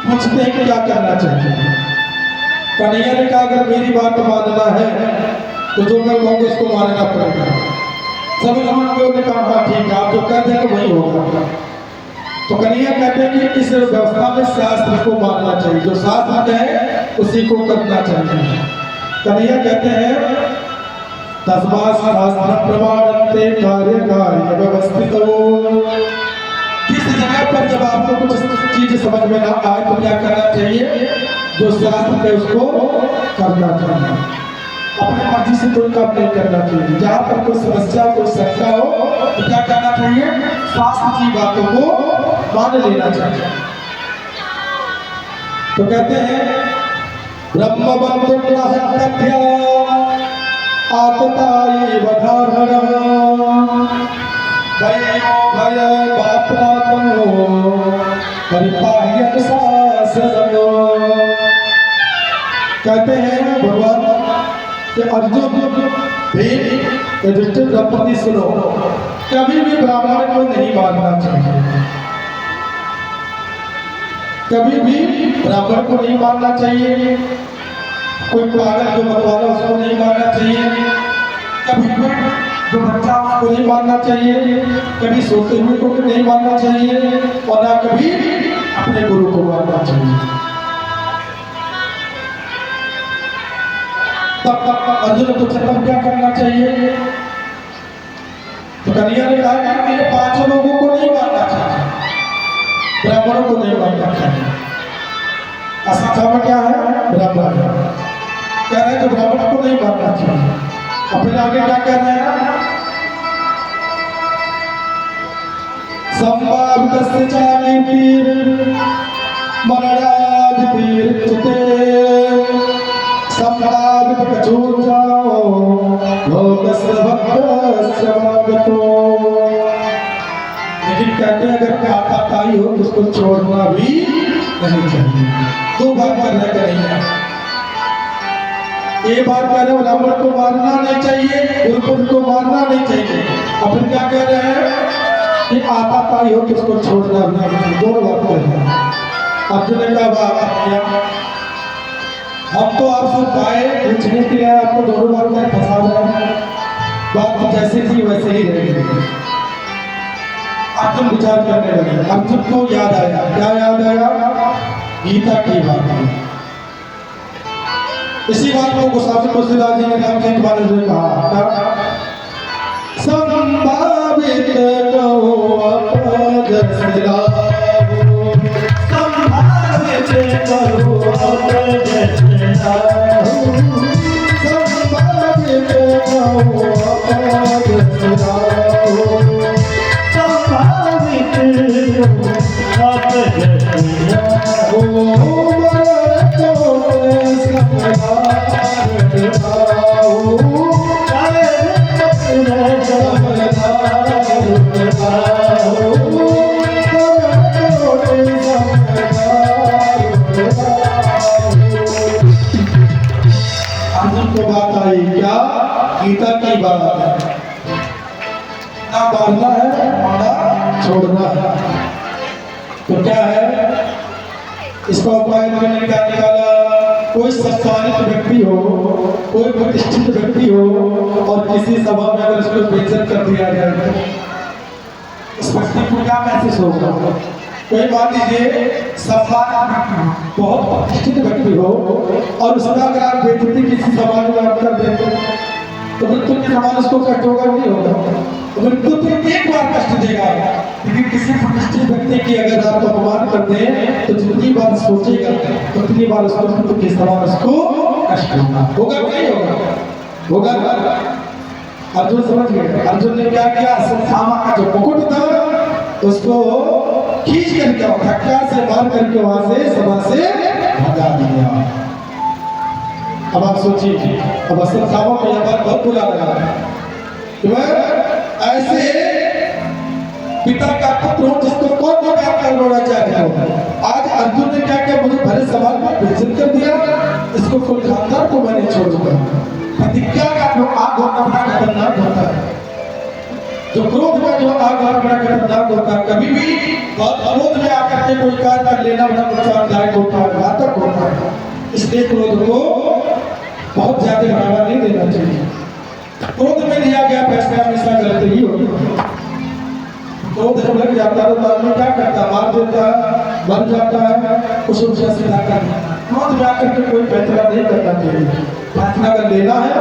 पूछते हैं कि क्या करना चाहिए। कन्हैया ने कहा अगर मेरी बात मानना है तो जो मैं कहूँगा उसको मानना पड़ेगा। सभी लोगों ने कहा हाँ ठीक है, आप जो कहते हैं वही होगा। तो कन्हैया कहते हैं कि इस व्यवस्था में शास्त्र को मानना चाहिए, जो शास्त्र कहे उसी को करना चाहिए। कन्हैया कहते हैं तस्मात् शास्त्रं प्रमाणन्ते कार्यकार्य व्यवस्थितो। जिस जगह पर जब आपको कुछ चीज समझ में ना आए तो क्या करना चाहिए? जो शास्त्र है उसको करना चाहिए, अपने मर्जी से कोई काम नहीं करना चाहिए। जहाँ पर कोई समस्या कोई शंका हो तो क्या करना चाहिए? शास्त्र की बातों को मान लेना चाहिए। तो कहते हैं ब्रह्मबंधु प्रहत्या आतताये वधारणा भयो भय बापनात्मनो परिपाह्यक शासनो। कहते हैं भगवान कि अर्जुन भीम युधिष्ठिर द्रौपदी सुनो, कभी भी ब्राह्मण को नहीं मारना चाहिए, कभी भी ब्राह्मण को नहीं मारना चाहिए। कोई पागल जो मतवाला उसको नहीं मारना चाहिए, कभी कोई जो बच्चा उसको नहीं मारना चाहिए, कभी सोते हुए को नहीं मारना चाहिए, और ना कभी अपने गुरु को मारना चाहिए। तब अर्जुन को तब क्या करना चाहिए? तो कन्हैया ने कहा कि मेरे 5 लोगों को नहीं मारना चाहिए, ब्राह्मणों को नहीं मारना चाहिए। अश्वत्थामा क्या है? ब्राह्मण है। कह रहे हैं तो ब्राह्मण को नहीं मारना चाहिए। और फिर आगे क्या कह रहे हैं? संभावित चाली पीर मरणाज पीर चिते संभावित कचूर जाओ लोक सर्वभक्त सर्वगतो। लेकिन कहते हैं अगर काटा ताई हो उसको छोड़ना भी नहीं चाहिए। 2 बात करने का नहीं है। एक बात कह रहे हो ब्राह्मण को मारना नहीं चाहिए, गुरुकुल को मारना नहीं चाहिए। और फिर क्या कह रहे हैं कि आता ताई हो तो उसको छोड़ना भी नहीं। 2 बात कह रहे हैं। अर्जुन ने कहा बात किया, हम तो आपसे पाए पूछने के लिए आपको 2 बार में फंसा रहे हैं। बात तो जैसे थी वैसे ही रहेगी। अर्जुन विचार करने लगे। अर्जुन को याद आया, क्या याद आया? गीता की बात। इसी बात को गोस्वामी तुलसीदास जी ने रामचंद्र महाराज ने कहा, संभावित कहो अपजस लाभो, संभावित कहो अपजस लाभो, संभावित कहो अपजस लाभो, संभावित कहो अपजस लाभो। गीता की बात है, ना मारना है ना छोड़ना है। तो क्या है इसका उपाय मैंने क्या निकाला? कोई सम्मानित व्यक्ति हो, कोई प्रतिष्ठित व्यक्ति हो और किसी सभा में अगर उसको बेइज्जत कर दिया जाए उस व्यक्ति को क्या महसूस होगा? कोई मान लीजिए सम्मानित व्यक्ति हो, बहुत प्रतिष्ठित व्यक्ति हो और उसका अगर आप बेइज्जती किसी समाज में आप कर देते तो मृत्यु के समान उसको कष्ट होगा नहीं होगा? तो मृत्यु तो एक बार कष्ट देगा, लेकिन किसी प्रतिष्ठित व्यक्ति की अगर आप अपमान कर दें तो जितनी बार सोचेगा उतनी बार उसको मृत्यु के समान उसको कष्ट होगा नहीं होगा? होगा। अर्जुन समझ गए। अर्जुन ने क्या किया? अश्वत्थामा का जो मुकुट था उसको खींच करके धक्का से मार करके वहां से सभा से भगा दिया। अब आप सोचिए, अब अश्वत्थामा को यह बात बहुत बुरा लगा। ऐसे पिता का पुत्र हो जिसको कौन प्रकार का रोना चाहता हो। आज अर्जुन ने क्या किया? मुझे भरे समाज में बेइज्जत कर दिया, इसको कोई खानदार को मैं नहीं छोड़ूंगा। प्रतिज्ञा का जो आग होता है बड़ा खतरनाक होता है, जो क्रोध का जो आग होता है बड़ा खतरनाक होता है। कभी भी बहुत क्रोध में आकर के कोई कार्य कर लेना बड़ा नुकसानदायक होता है, घातक होता है। इसलिए क्रोध को बहुत ज्यादा बढ़ावा नहीं देना चाहिए। क्रोध में लिया गया फैसला हमेशा गलत ही होगा। क्रोध जब लग जाता है तो आदमी क्या करता है? मार देता है, मर जाता है, कुछ उल्टा सीधा करता है। क्रोध में आकर के कोई फैसला नहीं करना चाहिए। फैसला अगर लेना है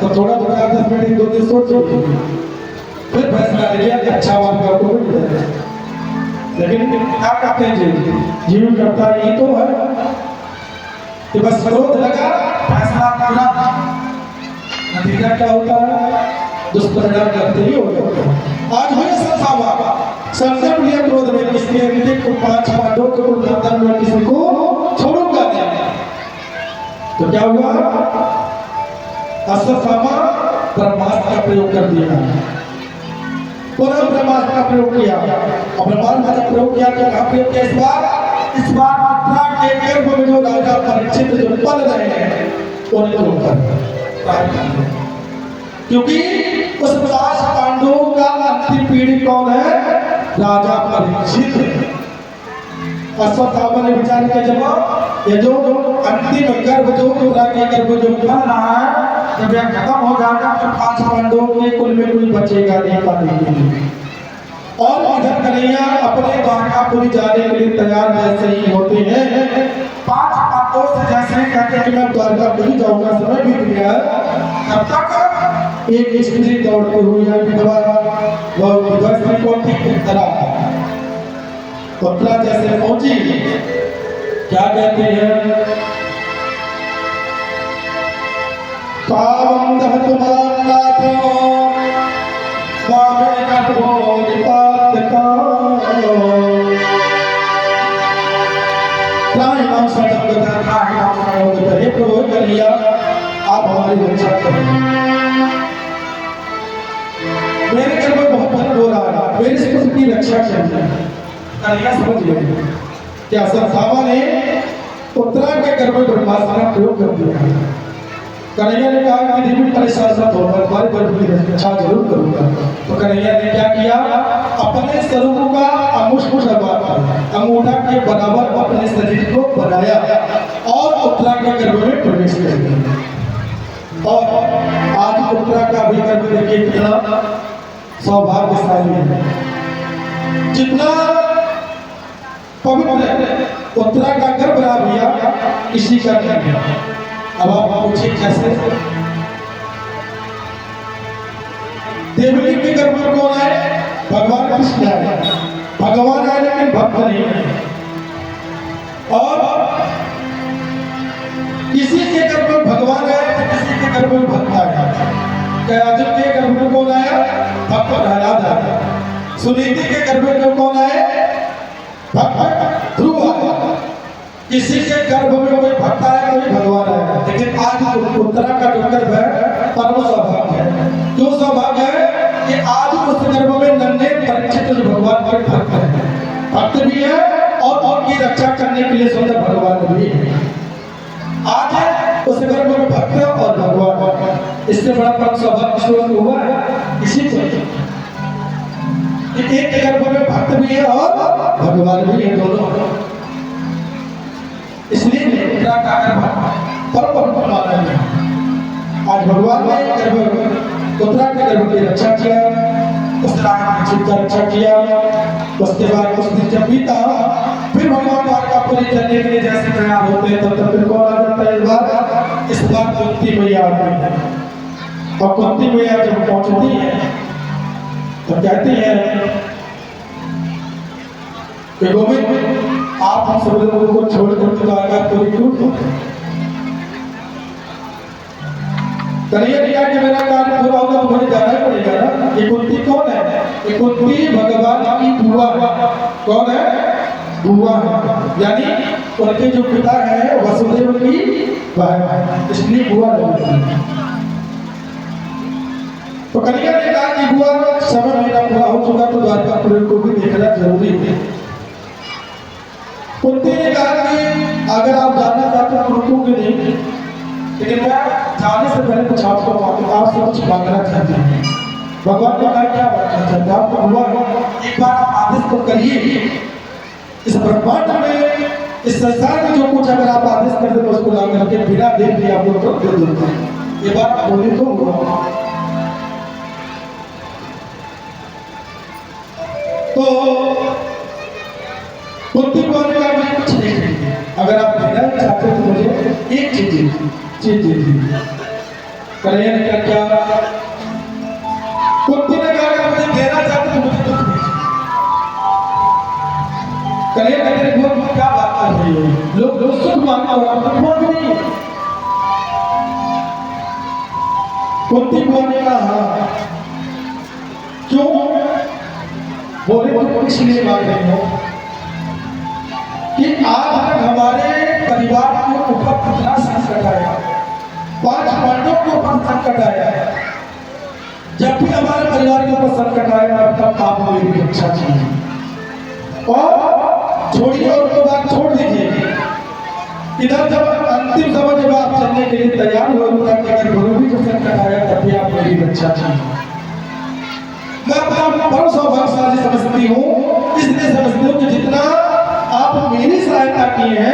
तो थोड़ा 10 मिनट 2 दिन सोच लीजिए, फिर फैसला ले लिया अच्छा बात आपको मिल जाएगा। लेकिन क्या कहते हैं जीवन करता यही तो है कि बस क्रोध लगा फैसला करना, नतीजा क्या होता है? दुष्परिणाम करते ही होता है। आज हुए संसावा संकट लिया क्रोध में, किसके को 5 पांडवों को धर्म में किसी को छोड़ूंगा नहीं। तो क्या हुआ? अश्वत्थामा ब्रह्मास्त्र का प्रयोग कर दिया, पुनः ब्रह्मास्त्र का प्रयोग किया। और ब्रह्मास्त्र का प्रयोग किया क्या प्रयोग किया? इस बार मथुरा के गर्भ में जो राजा परीक्षित जो पल रहे हैं उनके ऊपर, क्योंकि उस 50 पांडवों का अंतिम पीढ़ी कौन है? राजा परीक्षित। अश्वत्थामा ने विचार किया जब ये जो अंतिम गर्भ जो राज्य गर्भ जो बन रहा है जब यह खत्म हो जाएगा तो 5 पांडवों के कुल में कोई बचेगा नहीं पाने के लिए। और इधर कन्हैया अपने द्वारकापुरी जाने के लिए तैयार जैसे ही होते हैं 5 पांडवों से जैसे कहते कि मैं द्वारका नहीं जाऊंगा, समय बीत गया, तब तक एक स्त्री दौड़ते हुए आई विधवा। वह विधवा स्त्री कौन थी? उत्तरा। उत्तरा जैसे पहुंची, क्या कहते हैं? पावम दह तुम्हारा नाथो स्वामी कठो निपात का नाम सदगत हे प्रभु करिया, आप हमारी रक्षा करें। मेरे घर में बहुत धन हो रहा है, मेरे से उसकी रक्षा करिए। कन्हैया समझ गए क्या संसावा ने उत्तरा के घर में ब्रह्मास्त्र का प्रयोग कर दिया। कन्हैया ने कहा कि देवी परेशान मत हो, मैं तुम्हारे पर की रक्षा जरूर करूंगा। तो कन्हैया ने क्या किया? अपने स्वरूप का अंगूठा के बराबर अपने शरीर को बनाया और उत्तरा के गर्भ में प्रवेश कर दिया। और आज उत्तरा का भी गर्भ देखिए कितना सौभाग्यशाली है, जितना पवित्र उत्तरा का गर्भ रहा भैया इसी का गर्भ है। अब आप पूछिए कैसे? देवली के गर्भ में कौन है? भगवान कृष्ण है। भगवान है लेकिन भक्त नहीं है। और किसी के गर्भ में भगवान है तो किसी के गर्भ में भक्त है। अर्जुन के गर्भ में कौन आया? भक्त प्रहलाद आया। सुनीति के गर्भ में कौन आए? भक्त ध्रुव आया। किसी के गर्भ में कोई भक्त है कोई भगवान है। लेकिन आज उत्तरा का जो गर्भ है परम सौभाग्य है। क्यों सौभाग्य है कि आज उस गर्भ में नन्हे परीक्षित भगवान के भक्त है, भक्त भी है और उनकी रक्षा करने के लिए स्वतः भगवान भी है। आज उस गर्भ में भक्त और भगवान, इससे बड़ा परम सौभाग्य हुआ है इसी को। एक गर्भ में भक्त भी है और भगवान भी है, दोनों। इसलिए उत्तरा का गर्भ परम पवित्र माना गया। आज भगवान ने गर्भ उत्तरा के गर्भ की रक्षा किया, उत्तरा का रक्षा किया। उसके बाद उस दिन जब बीता, फिर भगवान द्वारकापुरी चलने के लिए जैसे तैयार होते हैं तब तक फिर कौन आ जाता है? इस बार कुंती मैया आती है। और कुंती मैया जब पहुंचती है तो कहती है कि गोविंद आप हम सब लोगों को छोड़कर द्वारकापुरी क्यों होते? कन्हैया कि मेरा कार्य पूरा होगा तो मुझे जाना ही पड़ेगा ना। ये कुंती कौन है? ये कुंती भगवान की बुआ है। कौन है? बुआ है, यानी उनके जो पिता है वसुदेव की बहन, इसलिए बुआ लगती है। तो कन्हैया ने कहा कि बुआ समय मेरा पूरा हो चुका तो द्वारकापुरी को भी देखना जरूरी है। कुंती ने कहा कि अगर आप जाना चाहते हो रुकोगे नहीं, लेकिन मैं जाने से पहले कुछ आपको आपसे कुछ मांगना चाहती हूँ। भगवान को कहा क्या मांगना चाहते हैं? आपको हुआ एक बार आप आदेश तो करिए। इस ब्रह्मांड में इस संसार में जो कुछ अगर आप आदेश कर दे उसको ला करके बिना देख लिया आप लोग तो दे दूंगा। ये बात आप बोले तो हुआ। तो कुंती को ने मैं कुछ नहीं चाहिए, अगर आप देना चाहते हो तो मुझे एक चीज दीजिए। कन्हैया ने क्या किया? कुंती ने कहा अगर मुझे देना चाहते तो मुझे कुछ नहीं चाहिए। कन्हैया कहते हैं बहुत क्या बात कर रही है, लोग सुख मांगना हो रहा है बहुत नहीं। कुंती को ने कहा क्यों? बोले तो इसलिए मांग रही हो कि आज तक हमारे परिवार के ऊपर कितना संकट आया, 5 पांडवों के ऊपर संकट आया। जब भी हमारे परिवार के ऊपर संकट आया तब आप मेरी रक्षा कीजिए। और छोड़िए और उसके बाद छोड़ दीजिए। इधर जब अंतिम समय जब आप चलने के लिए तैयार हुए गुरु भी जब संकट आया तब भी आप मेरी रक्षा कीजिए। मैं अपना बड़ा सौभाग्यशाली समझती हूँ, इसलिए समझती हूँ कि जितना आप मेरी सहायता की है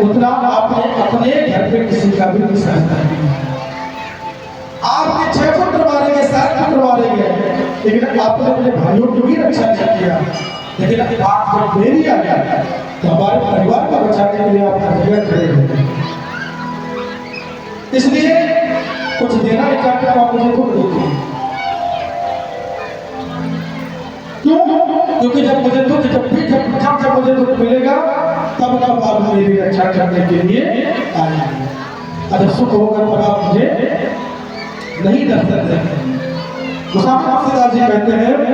उतना आपने अपने घर पे किसी का भी सहायता की है। आपके 6 पुत्र मारे गए, 7 पुत्र मारे गए, लेकिन आपने अपने भाइयों की भी रक्षा नहीं किया। लेकिन आप जब मेरी आ गया तो हमारे परिवार को बचाने के लिए आप हर जगह खड़े हैं। इसलिए कुछ देना नहीं चाहते तो आप मुझे दुख देते हैं। क्यों? क्योंकि जब मुझे दुख जब मुझे दुख मिलेगा तब आप मेरी रक्षा करने के लिए आएंगे। अगर सुख होगा तब आप मुझे नहीं दर्शन देंगे। तुलसीदास जी कहते हैं सब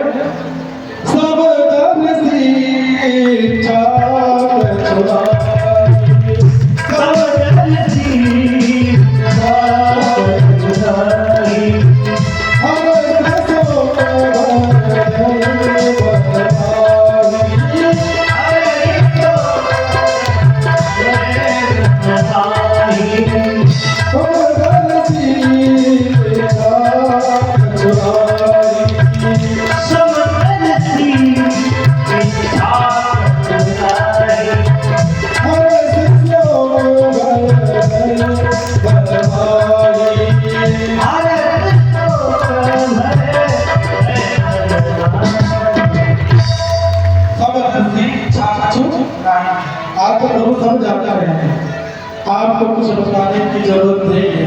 आपको कुछ बताने की जरूरत नहीं है।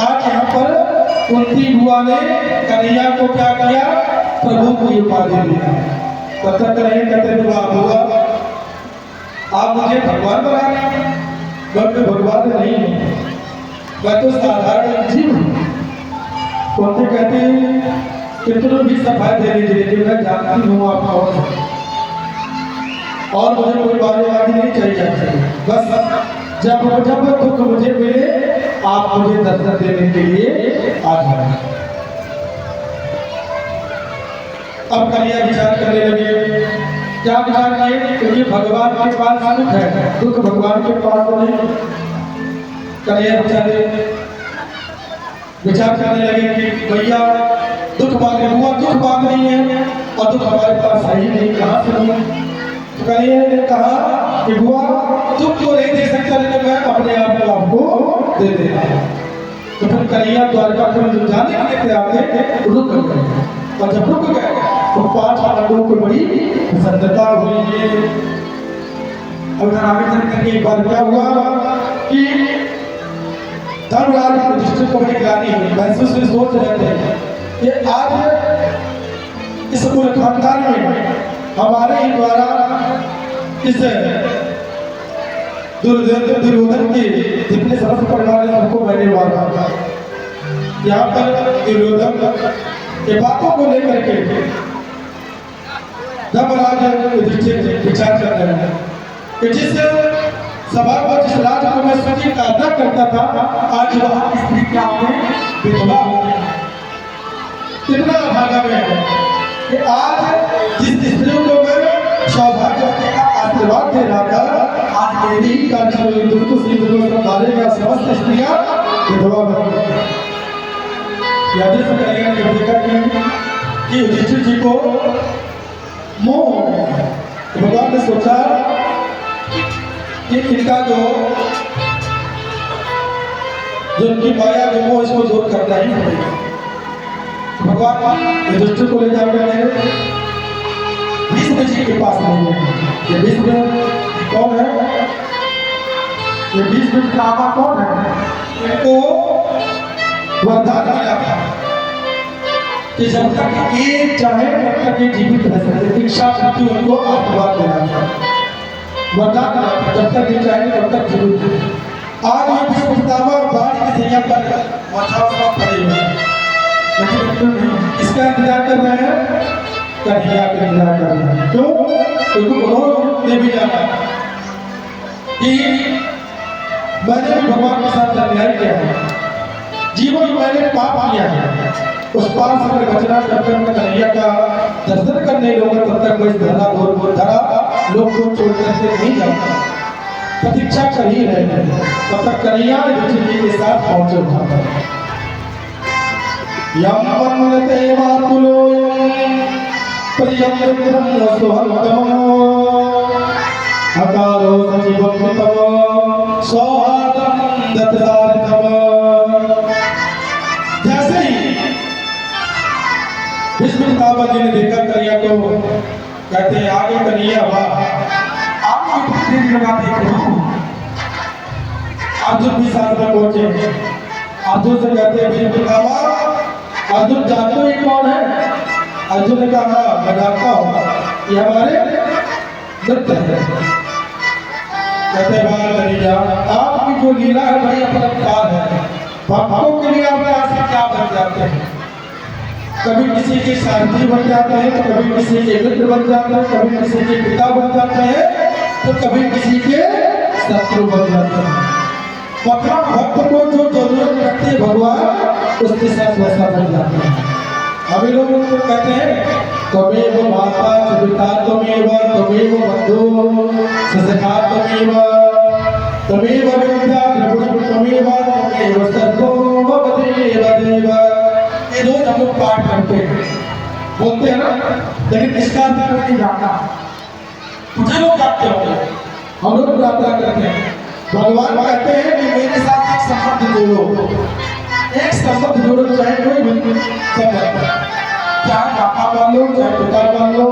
आज यहाँ पर कुंती बुआ ने कन्हैया को क्या किया? प्रभु को ये उपाधि दिया। तब तक कन्हैया कहते थे वाह बुआ आप मुझे भगवान बना रहे हैं। मैं भगवान नहीं हूँ, मैं तो साधारण जीव हूँ। कुंती कहती कि तुम भी सफाई दे लीजिए, लेकिन मैं जानती हूँ आप कौन है और मुझे कोई बारेबाजी नहीं चाहिए। बस जब दुख मुझे मिले आप मुझे दर्शन देने के लिए आ जाए। अब कन्हैया विचार करने लगे। क्या विचार किए? क्योंकि भगवान के पास सुख है, दुख भगवान के पास तो नहीं। कन्हैया विचार करने लगे कि भैया दुख मांगे, हुआ दुख मांग रही है और दुख हमारे पास है ही नहीं, कहाँ से नहीं। कन्हैया ने कहा कि बुआ तुम तो नहीं दे सकता, लेकिन मैं अपने आप को आपको दे दे रहा हूँ। तो फिर कन्हैया द्वारका में जाने के लिए आते रुक गए और जब रुक गए तो 5 पांडवों को बड़ी प्रसन्नता हुई। अब आगे चल करके एक बार क्या हुआ कि धर्मराज युधिष्ठिर को बड़ी ग्लानि हुई। महसूस में सोच रहे थे कि आज इस पूरे खानदान में हमारे ही द्वारा इस दुर्योधन की जितने समस्त परिवार है सबको मैंने मारा था। यहाँ पर दुर्योधन के बातों को लेकर के धर्मराज युधिष्ठिर विचार कर रहे हैं कि जिस सभा को जिस राज को मैं सची कामना करता था आज वहाँ स्त्री क्या विधवा हो गई। कितना भागा में है कि आज जिस स्त्रियों को मैं सौभाग्यवती का आशीर्वाद दे रहा था आज मेरी समस्त स्त्रियां विधवा बन गई। कि युधिष्ठिर जी को मोह हो गया। भगवान ने सोचा कि इनका जो इनकी माया जो मोह इसको दूर करना ही पड़ेगा। भगवान युधिष्ठिर को ले जाकर भीष्म जी के पास नहीं है। ये भीष्म कौन है? ये भीष्म का आमा कौन है? इनको वरदान मिला था कि जब तक ये चाहे तब तक ये जीवित रह सकते। इच्छा शक्ति उनको आशीर्वाद देना था, वरदान मिला था जब तक ये चाहे तब तक जीवित रहे। आज ये भीष्म पितामह बाढ़ की सैया पर पड़े हुए हैं, लेकिन इसका इंतजार कर रहे हैं, कन्हैया का इंतजार कर रहे हैं। क्यों? क्योंकि उन्होंने भी जाना कि मैंने भी भगवान के साथ अन्याय किया है, जीवन में मैंने पाप किया है। उस पाप से मैं बचना, जब तक मैं कन्हैया का दर्शन करने लूंगा तब तक मैं इस धरा लोग को छोड़ करके नहीं जाता। प्रतीक्षा कर ही रहे हैं, तब तक कन्हैया युधिष्ठिर के साथ पहुंचे वहां पर। यम वन्दते वातुलोयं प्रियं मित्रं सुहृदमो अकारो सचिवं तव सौहार्दं दत्तारितम। जैसे ही भीष्म पितामह जी ने देखा कन्हैया को, कहते हैं आगे कन्हैया वाह आप कितनी लगा देख रहे हो। अर्जुन भी साथ में पहुंचे, अर्जुन से कहते हैं भीम पितामह, अर्जुन जानते हो ये कौन है? अर्जुन ने कहा मैं जानता हूँ, ये हमारे मित्र है। कहते बात करिए, आपकी जो लीला है बड़ी अपरंपार है, भक्तों के लिए आप ऐसे क्या बन जाते हैं? कभी किसी के सारथी बन जाते हैं, तो कभी किसी के मित्र बन जाते हैं, कभी किसी के पिता बन जाते हैं, तो कभी किसी के शत्रु बन जाते हैं। भक्त को जो जरूरत रखती है भगवान उसके साथ वैसा बन जाते हैं। अभी लोग उनको कहते हैं त्वमेव माता च पिता त्वमेव त्वमेव बंधु सखा त्वमेव त्वमेव विद्या द्रविड़ त्वमेव त्वमेव सर्वो भवदेव देव। ये रोज हम लोग पाठ करते हैं, बोलते हैं ना, लेकिन इसका अर्थ नहीं जानता। मुझे लोग जानते होंगे, हम लोग प्रार्थना करते हैं। भगवान कहते हैं कि मेरे साथ एक संबंध जोड़ो, एक संबंध जोड़ो, चाहे कोई भी संबंध, चाहे पापा मान लो, चाहे पिता मान लो,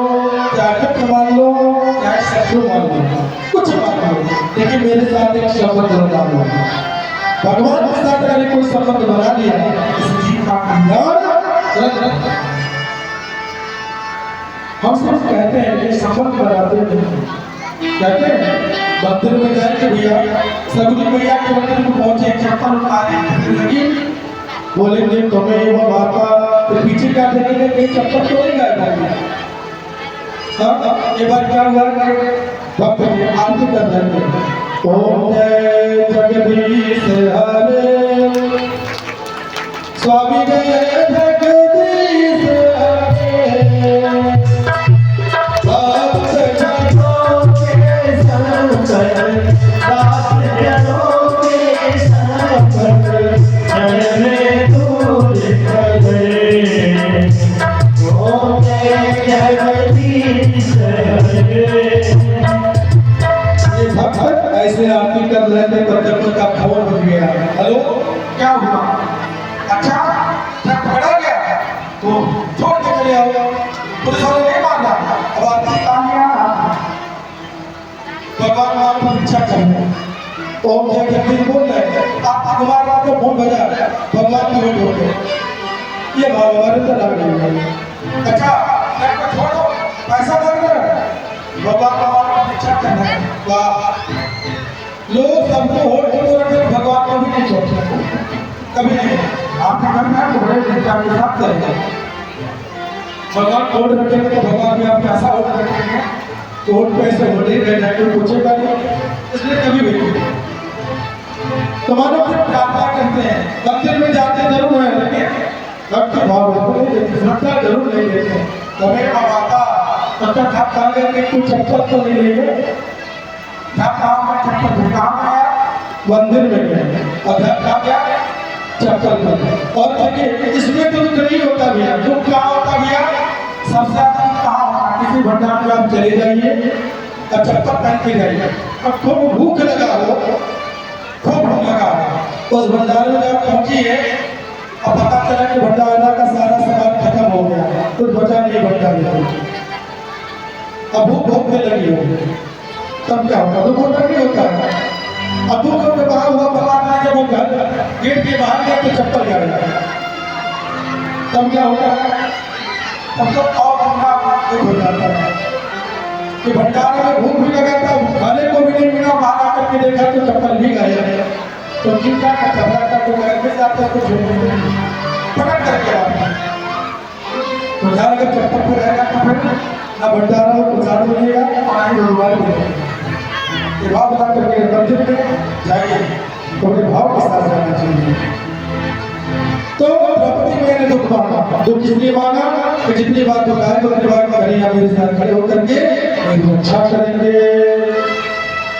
चाहे मित्र मान लो, चाहे शत्रु मान लो, कुछ मान लो, लेकिन मेरे साथ एक संबंध जोड़ा लो। भगवान के साथ अगर कोई संबंध बना लिया इस जीव का कल्याण हम सिर्फ कहते हैं कि संबंध बनाते हैं, कहते हैं मंदिर में जाएंगे भैया, सगुनी मैया के मंदिर को पहुंचे, चप्पल उतारे लगी, बोलेंगे तुम्हें वो माता, तो पीछे क्या देखेंगे कि चप्पल तो नहीं गायब। एक बार क्या हुआ कि भक्त आरती कर रहे थे, ओम जय जगदीश हरे स्वामी जय जगदीश हरे भक्त जनों के संग दास जनों के संग जय दूर करे ओम जय जगदीश हरे। ऐसे आरती कर रहे थे तो जब का खबर बज गया, हेलो क्या हुआ? अच्छा जब पकड़ा गया तो छोड़ के चले आओ, पुलिस वाले नहीं मारना। अब आरती कहाँ गया? भगवान नाम पर इच्छा कर रहे ओम जय जगदीश बोल रहे, आप भगवान नाम को फोन बजा भगवान की बोल रहे, ये हमारे तो लग रही है। अच्छा मैं छोड़ो, पैसा लग रहा है, भगवान नाम इच्छा करना है। वाह, लोग सबको वोट देते रहे, भगवान को भी नहीं छोड़ते कभी नहीं। आपके घर में घोड़े देवता के साथ करेंगे, भगवान वोट रखेंगे तो भगवान भी आप कैसा वोट रखेंगे, तो वोट पैसे वोटे रह जाएंगे, पूछेगा नहीं, इसलिए कभी भी नहीं। तो मानो फिर प्रार्थना करते हैं, मंदिर में जाते जरूर है, लेकिन भक्ति भाव श्रद्धा जरूर नहीं देते। तुम्हें माता तब तक आप कहा गए कुछ चप्पल तो नहीं लेंगे, चप्पल मंदिर में गए और क्या चप्पल पर। और देखिए इसमें तो नहीं होता भैया, जो क्या होता भैया सबसे ज्यादा कहाँ होता, किसी भंडार में आप चले जाइए और चप्पल पहन के जाइए और खूब भूख लगा हो, खूब भूख लगा उस भंडार में जब पहुंचिए और पता चला कि भंडारा का सारा सामान खत्म हो गया, कुछ बचा नहीं भंडारे में, अब भूख भूखने लगी हो, तब क्या होता? दुख होता नहीं होता है। अब दुख के बाहर हुआ पता जब वो गेट के बाहर गया तो चप्पल गिर गया, तब क्या होता है? तब तो और बंदा हो जाता है कि भंडारे में भूख भी लगा था, खाने को भी नहीं मिला, बाहर आकर के देखा तो चप्पल भी गया, तो चिंता का चपड़ा का तो करके जाता कुछ पकड़ करके आता भंडारा का चप्पल पर रहेगा तो फिर ना भंडारा में प्रसाद मिलेगा और ना भगवान मिलेगा। ये भाव बता करके मंदिर में जाइए तो अपने भाव के साथ जाना चाहिए। तो द्रौपदी मैंने दुख मांगा, दुख किसलिए मांगा कि जितनी बार दुखाए तो उतनी बार कन्हैया मेरे साथ खड़े होकर के मेरी रक्षा करेंगे।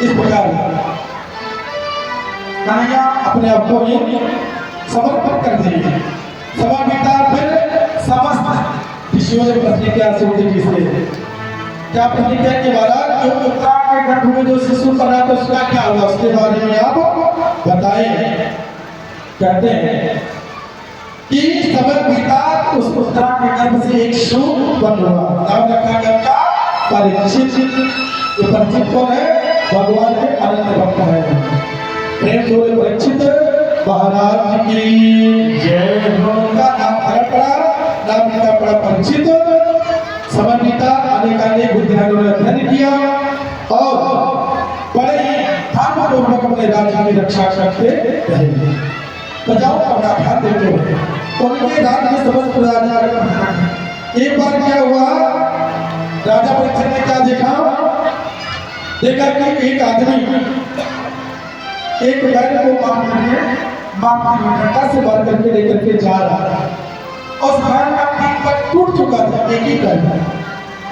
इस प्रकार कन्हैया अपने आप को ही समर्पण कर देंगे। समय बीता फिर समस्त ऋषियों ने प्रतिज्ञा सुनते किसे क्या प्रतिज्ञा के महाराज जो पुत्रा के गर्भ में जो शिशु बना तो उसका क्या हुआ, उसके बारे में आप बताएं। कहते हैं कि समय बीता उस पुत्रा के गर्भ से एक शिशु बन हुआ, नाम रखा गया परीक्षित। ये परीक्षित कौन है? भगवान के अनंत भक्त है। प्रेम से परीक्षित महाराज की जय हो। उनका नाम पड़ा, नाम का बड़ा परिचित, समय बीता, अनेक विद्यालयों में अध्ययन किया और बड़े धर्मपूर्वक अपने राज्य की रक्षा करते रहे, प्रजाओं का बड़ा ध्यान देते हुए। उनके राज्य में समस्त प्रजा। एक बार क्या हुआ, राजा परीक्षित ने क्या देखा कि एक आदमी एक बैल को डंडा से मार करके लेकर के जा रहा था। उस बैल का पीठ पर टूट चुका था, एक ही बैल।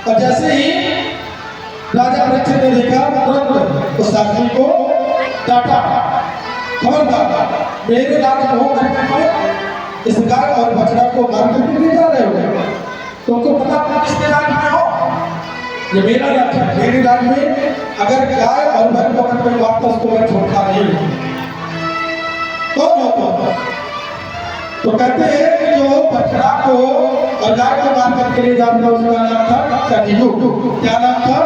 और जैसे ही राजा परीक्षित ने देखा, तुरंत उस आदमी को डांटा, खबरदार, मेरे राज्य में हो इस गाय और बछड़ा को मार करके ले जा रहे हो, तुमको पता किसके राज्य में हो? ये मेरा राज्य है, मेरे राज्य में अगर गाय और बैल को अगर कोई मारता उसको मैं छोड़ता नहीं। तो कहते हैं कि जो बछड़ा को और गाय को मार करके ले जाता था उसका नाम था कलियुग। क्या नाम था?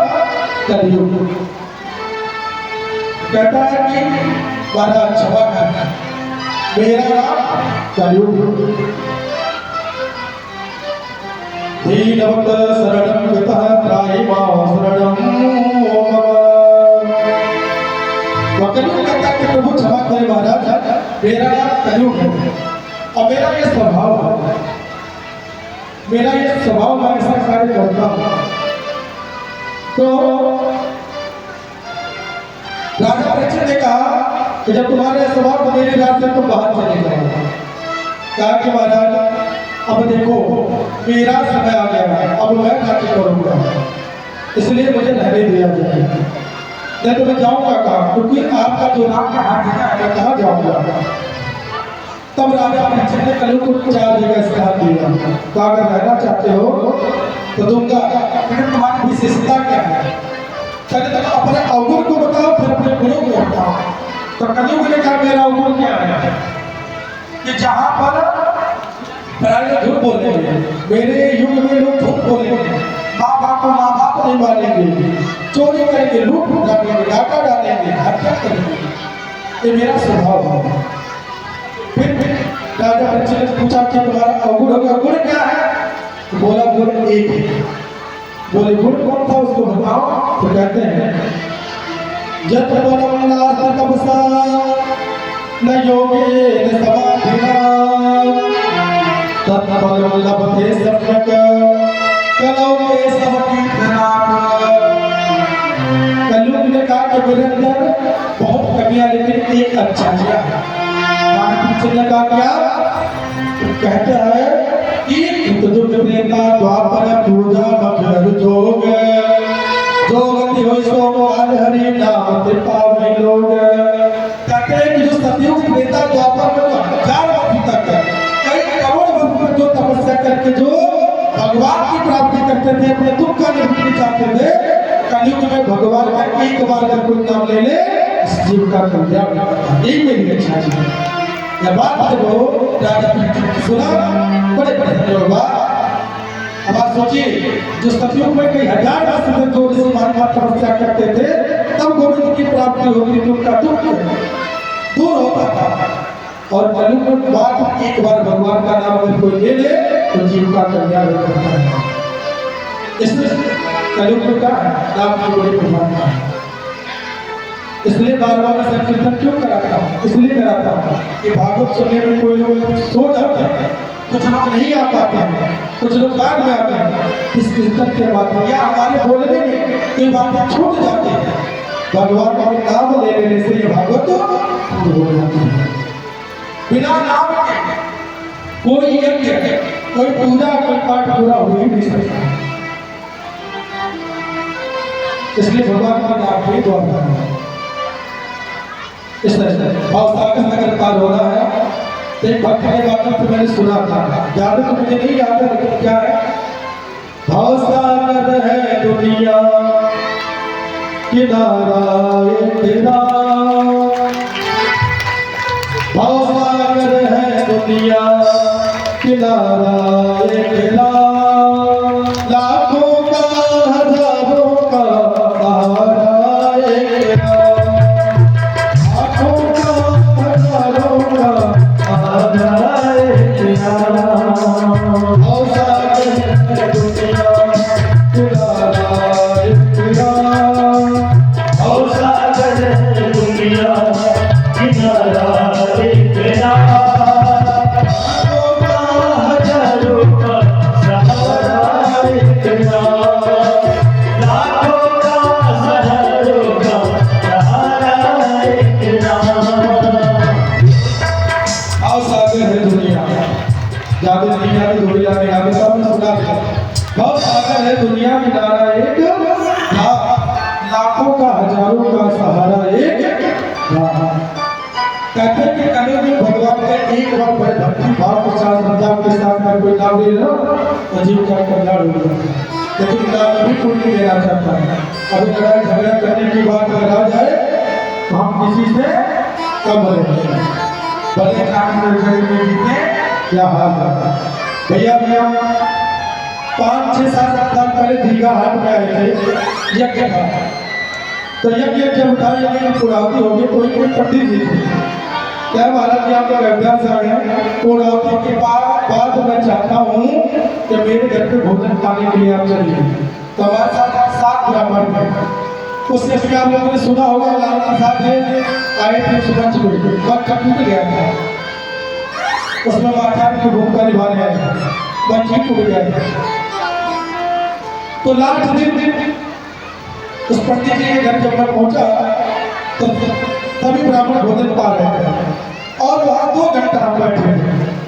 कलियुग। कहता है कि महाराज क्षमा करना, मेरा नाम कलियुग। दीनवत शरणं गतः त्राहि मां शरणं मम। कलियुग कहता है कि प्रभु क्षमा करें महाराज, मेरा नाम कलियुग है और मेरा ये स्वभाव है, मेरा ये स्वभाव मैं ऐसा कार्य करता हूँ। तो राजा परीक्षित ने कहा कि जब तुम्हारे स्वभाव मेरे राज्य से तुम बाहर चले जाओ। कहा कि महाराज अब देखो मेरा समय आ गया है, अब मैं राज्य करूंगा, इसलिए मुझे रहने दिया जाए, नहीं तो मैं जाऊंगा कहाँ, क्योंकि आपका जो नाम का हाथ है मैं कहाँ जाऊंगा। तब राजा परीक्षित ने कलियुग को 4 जगह स्थान दिया। तो अगर रहना चाहते हो तो दूंगा, लेकिन तुम्हारी विशेषता क्या है? पहले तो अपने अवगुण को बताओ, फिर अपने गुणों को बताओ। तो कलियुग ने कहा मेरा अवगुण क्या है कि जहां पर प्राय झूठ बोलेंगे, मेरे युग में लोग झूठ बोलेंगे, माँ बाप नहीं मानेंगे, चोरी करेंगे, लूट डालेंगे, डाका डालेंगे, हत्या करेंगे, ये मेरा स्वभाव है। फिर राजा परीक्षित ने पूछा कि तुम्हारा अवगुण होगा, गुण क्या है? तो बोला गुण एक है। बोले गुण कौन था उसको बताओ। तो कहते हैं जत परम नास्ति तपसा न योगेन समाधिना तत्फलं लभते सम्यक् कलौ के सब कीर्तनात्। कलियुग ने कहा कि मेरे अंदर बहुत कमियां लेकिन एक अच्छाइयां है। ने कहा क्या? तो कहता है कि तुझ प्रेता द्वापर पूजा मखर जोग जोगति होई सो मान हरि नाम ते पावे लोग। कहते हैं कि जो सतयुग प्रेता द्वापर में 1000 वर्ष तक कई करोड़ वर्ष तक जो तपस्या करके जो भगवान की प्राप्ति करते थे, अपने दुख का निवृत्ति चाहते थे, कलयुग में भगवान का एक बार अगर कोई नाम ले ले इस जीव का कल्याण होता है। यही मेरी इच्छा है। यह बात जब राजा परीक्षित सुना बड़े प्रसन्न हुआ। अब आप सोचिए जो सतयुग में कई 1000 वर्ष तक जो ऋषि महात्मा तपस्या करते थे, तब गोविंद की प्राप्ति होगी, उनका दुख दूर होता था। और कलयुग में बात एक बार भगवान का नाम अगर कोई ले ले तो जीव का कल्याण होता है। इसलिए कलयुग में क्या है? नाम की बड़ी प्रधानता है। इसलिए बार-बार मैं संकीर्तन क्यों कराता हूँ? इसलिए कराता हूँ कि भागवत सुनने में कोई लोग सो जाते हैं, कुछ लोग नहीं आ पाते हैं, कुछ लोग बाद में आते हैं। इस कीर्तन के माध्यम या हमारे बोलने में कोई बातें छूट जाती हैं, भगवान का नाम ले लेने से ये भागवत पूर्ण हो जाती है। बिना नाम के कोई यज्ञ, कोई पूजा, कोई पाठ पूरा हो ही नहीं सकता। इसलिए भगवान का नाम ही द्वारा है। इस तरह से भावसागर नगर पार होना है। एक भक्त के बात तो मैंने सुना था, ज्यादा तो मुझे नहीं याद है, लेकिन क्या है? भावसागर है दुनिया किनारा तेरा, भावसागर है दुनिया किनारा तेरा, लाखों का हजारों का सहारा तेरा, लाखों का हजारों का सारा एक नाम, हजारों का सहारा एक नाम, लाखों का हजारों का सहारा एक नाम। आओ सागर है दुनिया, ज्यादा नहीं आती थोड़ी आगे आगे सबने सुना था। बहुत सागर है दुनिया किनारा एक लाखों का हजारों का सहारा एक कहते हैं कि कभी भी भगवान के एक बार बड़े भक्ति भाव के साथ श्रद्धा के साथ में कोई नाम ले लो तो जीव का कल्याण हो जाता है। लेकिन नाम भी कोई नहीं देना चाहता है। अभी लड़ाई झगड़ा करने की बात अगर आ जाए तो हम किसी से कम रहेंगे, बड़े काम में जीते क्या हाल है। भैया भैया 5-6 साल पहले दीघा हाट में आए थे यज्ञ था। तो यज्ञ जब था यज्ञ पूर्णावती होगी कोई पंडित जी थे, क्या महाराज जी आपका अभ्यास आ गया पूर्णावती के बाद मैं चाहता हूँ कि मेरे घर पे भोजन खाने के लिए आप चलिए। तो हमारे साथ 7 ब्राह्मण थे। उससे भी आप लोगों ने सुना होगा लाल प्रसाद आए थे सुबह वक्त टूट गया था, उसमें आचार्य की भूमिका निभाने आए, बच्ची टूट गया था। तो लास्ट दिन उस पंडित जी के घर जब मैं पहुंचा तो सभी ब्राह्मण भोजन पा रहे थे और वहां 2 घंटा हम बैठे थे।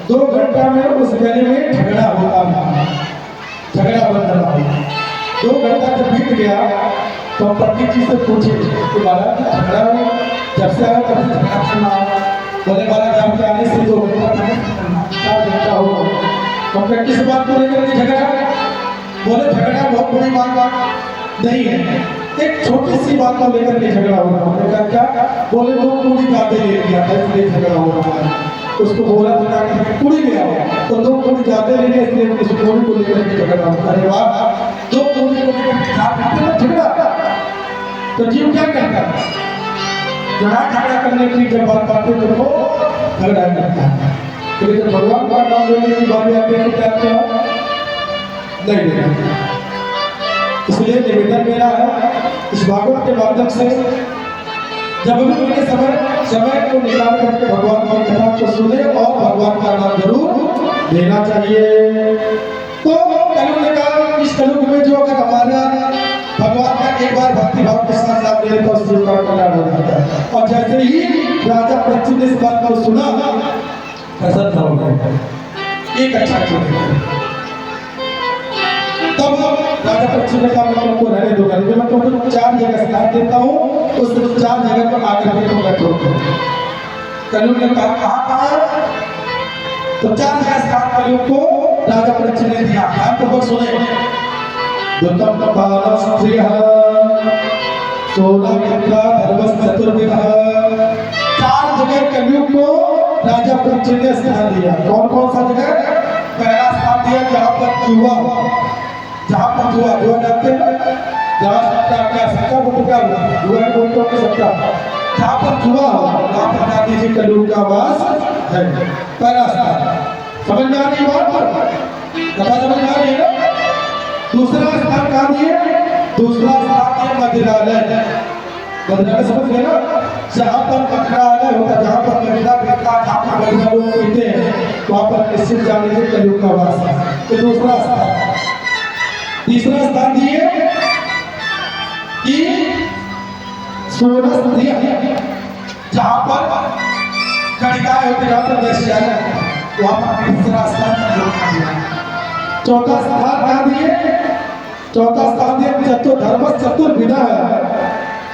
2 घंटा में उस गली में झगड़ा होता था, झगड़ा बंद रहा। 2 घंटा जब बीत गया तो पंडित जी से पूछे कि महाराज झगड़ा जब से आया तब से झगड़ा सुना। बोले महाराज आपके आने से 2 घंटा होगा। तो किस बात को लेकर के झगड़ा? बोले झगड़ा बहुत बड़ी बात नहीं है, एक छोटी सी बात को लेकर के झगड़ा हो रहा है। क्या? बोले 2 पूरी ज्यादा ले लिया था इसलिए झगड़ा हो रहा है। उसको बोला था कि पूरी ले आओ, तो 2 पूरी ज्यादा ले लिया इसलिए उस पूरी को लेकर के झगड़ा होता है। वाह, 2 पूरी को लेकर के झगड़ा। तो जीव क्या करता है? झगड़ा करने की जब बात आती है तो वो झगड़ा करता है। तो जब भगवान का नाम लेने की बात आती है तो क्या नहीं लेना। इसलिए निवेदन मेरा है इस भागवत के माध्यम से जब भी मेरे समय को निकाल करके भगवान की कथा को सुने और भगवान का नाम जरूर लेना चाहिए। तो कलयुग ने कहा इस कलयुग में जो अगर हमारा भगवान का एक बार भक्ति भाव के साथ नाम ले तो उससे का कल्याण हो जाता है। और जैसे ही राजा पृथ्वी ने इस बात को सुना प्रसन्न हो गए, एक अच्छा चुने। तब राजा पृथ्वी ने कहा मैं तुमको रहने दूंगा, मैं तुमको 4 जगह स्थान देता हूँ, उस 4 जगह पर आकर के तुम बैठो। कलयुग ने कहा कहाँ है? तो 4 जगह स्थान कलयुग को राजा पृथ्वी ने दिया। आपको सुने दुतम बालस्त्रियः सोनामित्रा धर्मस् चतुर्विधः। 4 जगह कलयुग को राजा पृथ्वी ने स्थान दिया। कौन कौन सा जगह? पहला स्थान दिया जहाँ पर जुआ जानते हैं, जहाँ सट्टा बुटका जुआ बोलते हो सट्टा, जहाँ पर जुआ हो वहाँ पर गांधी जी कलयुग का वास है। पहला स्थान समझ में आ रही बात पर? कथा समझ में आ रही है ना? दूसरा स्थान कहाँ दिए? दूसरा स्थान है मदिरालय। मदिरालय समझ गए ना? जहाँ पर मदिरालय होता, जहाँ पर मदिरा बिकता, जहाँ पर मदिरा लोग पीते हैं, वहाँ पर निश्चित जाने से कलयुग का वास है। तो दूसरा स्थान। तीसरा स्थान दिए कि सोलह जहाँ पर कणिकाएं होती, जहाँ पर वैश्यालय, वहाँ पर तीसरा स्थान। चौथा स्थान कहाँ दिए? चौथा स्थान दिए धर्म चतुर्विधा है।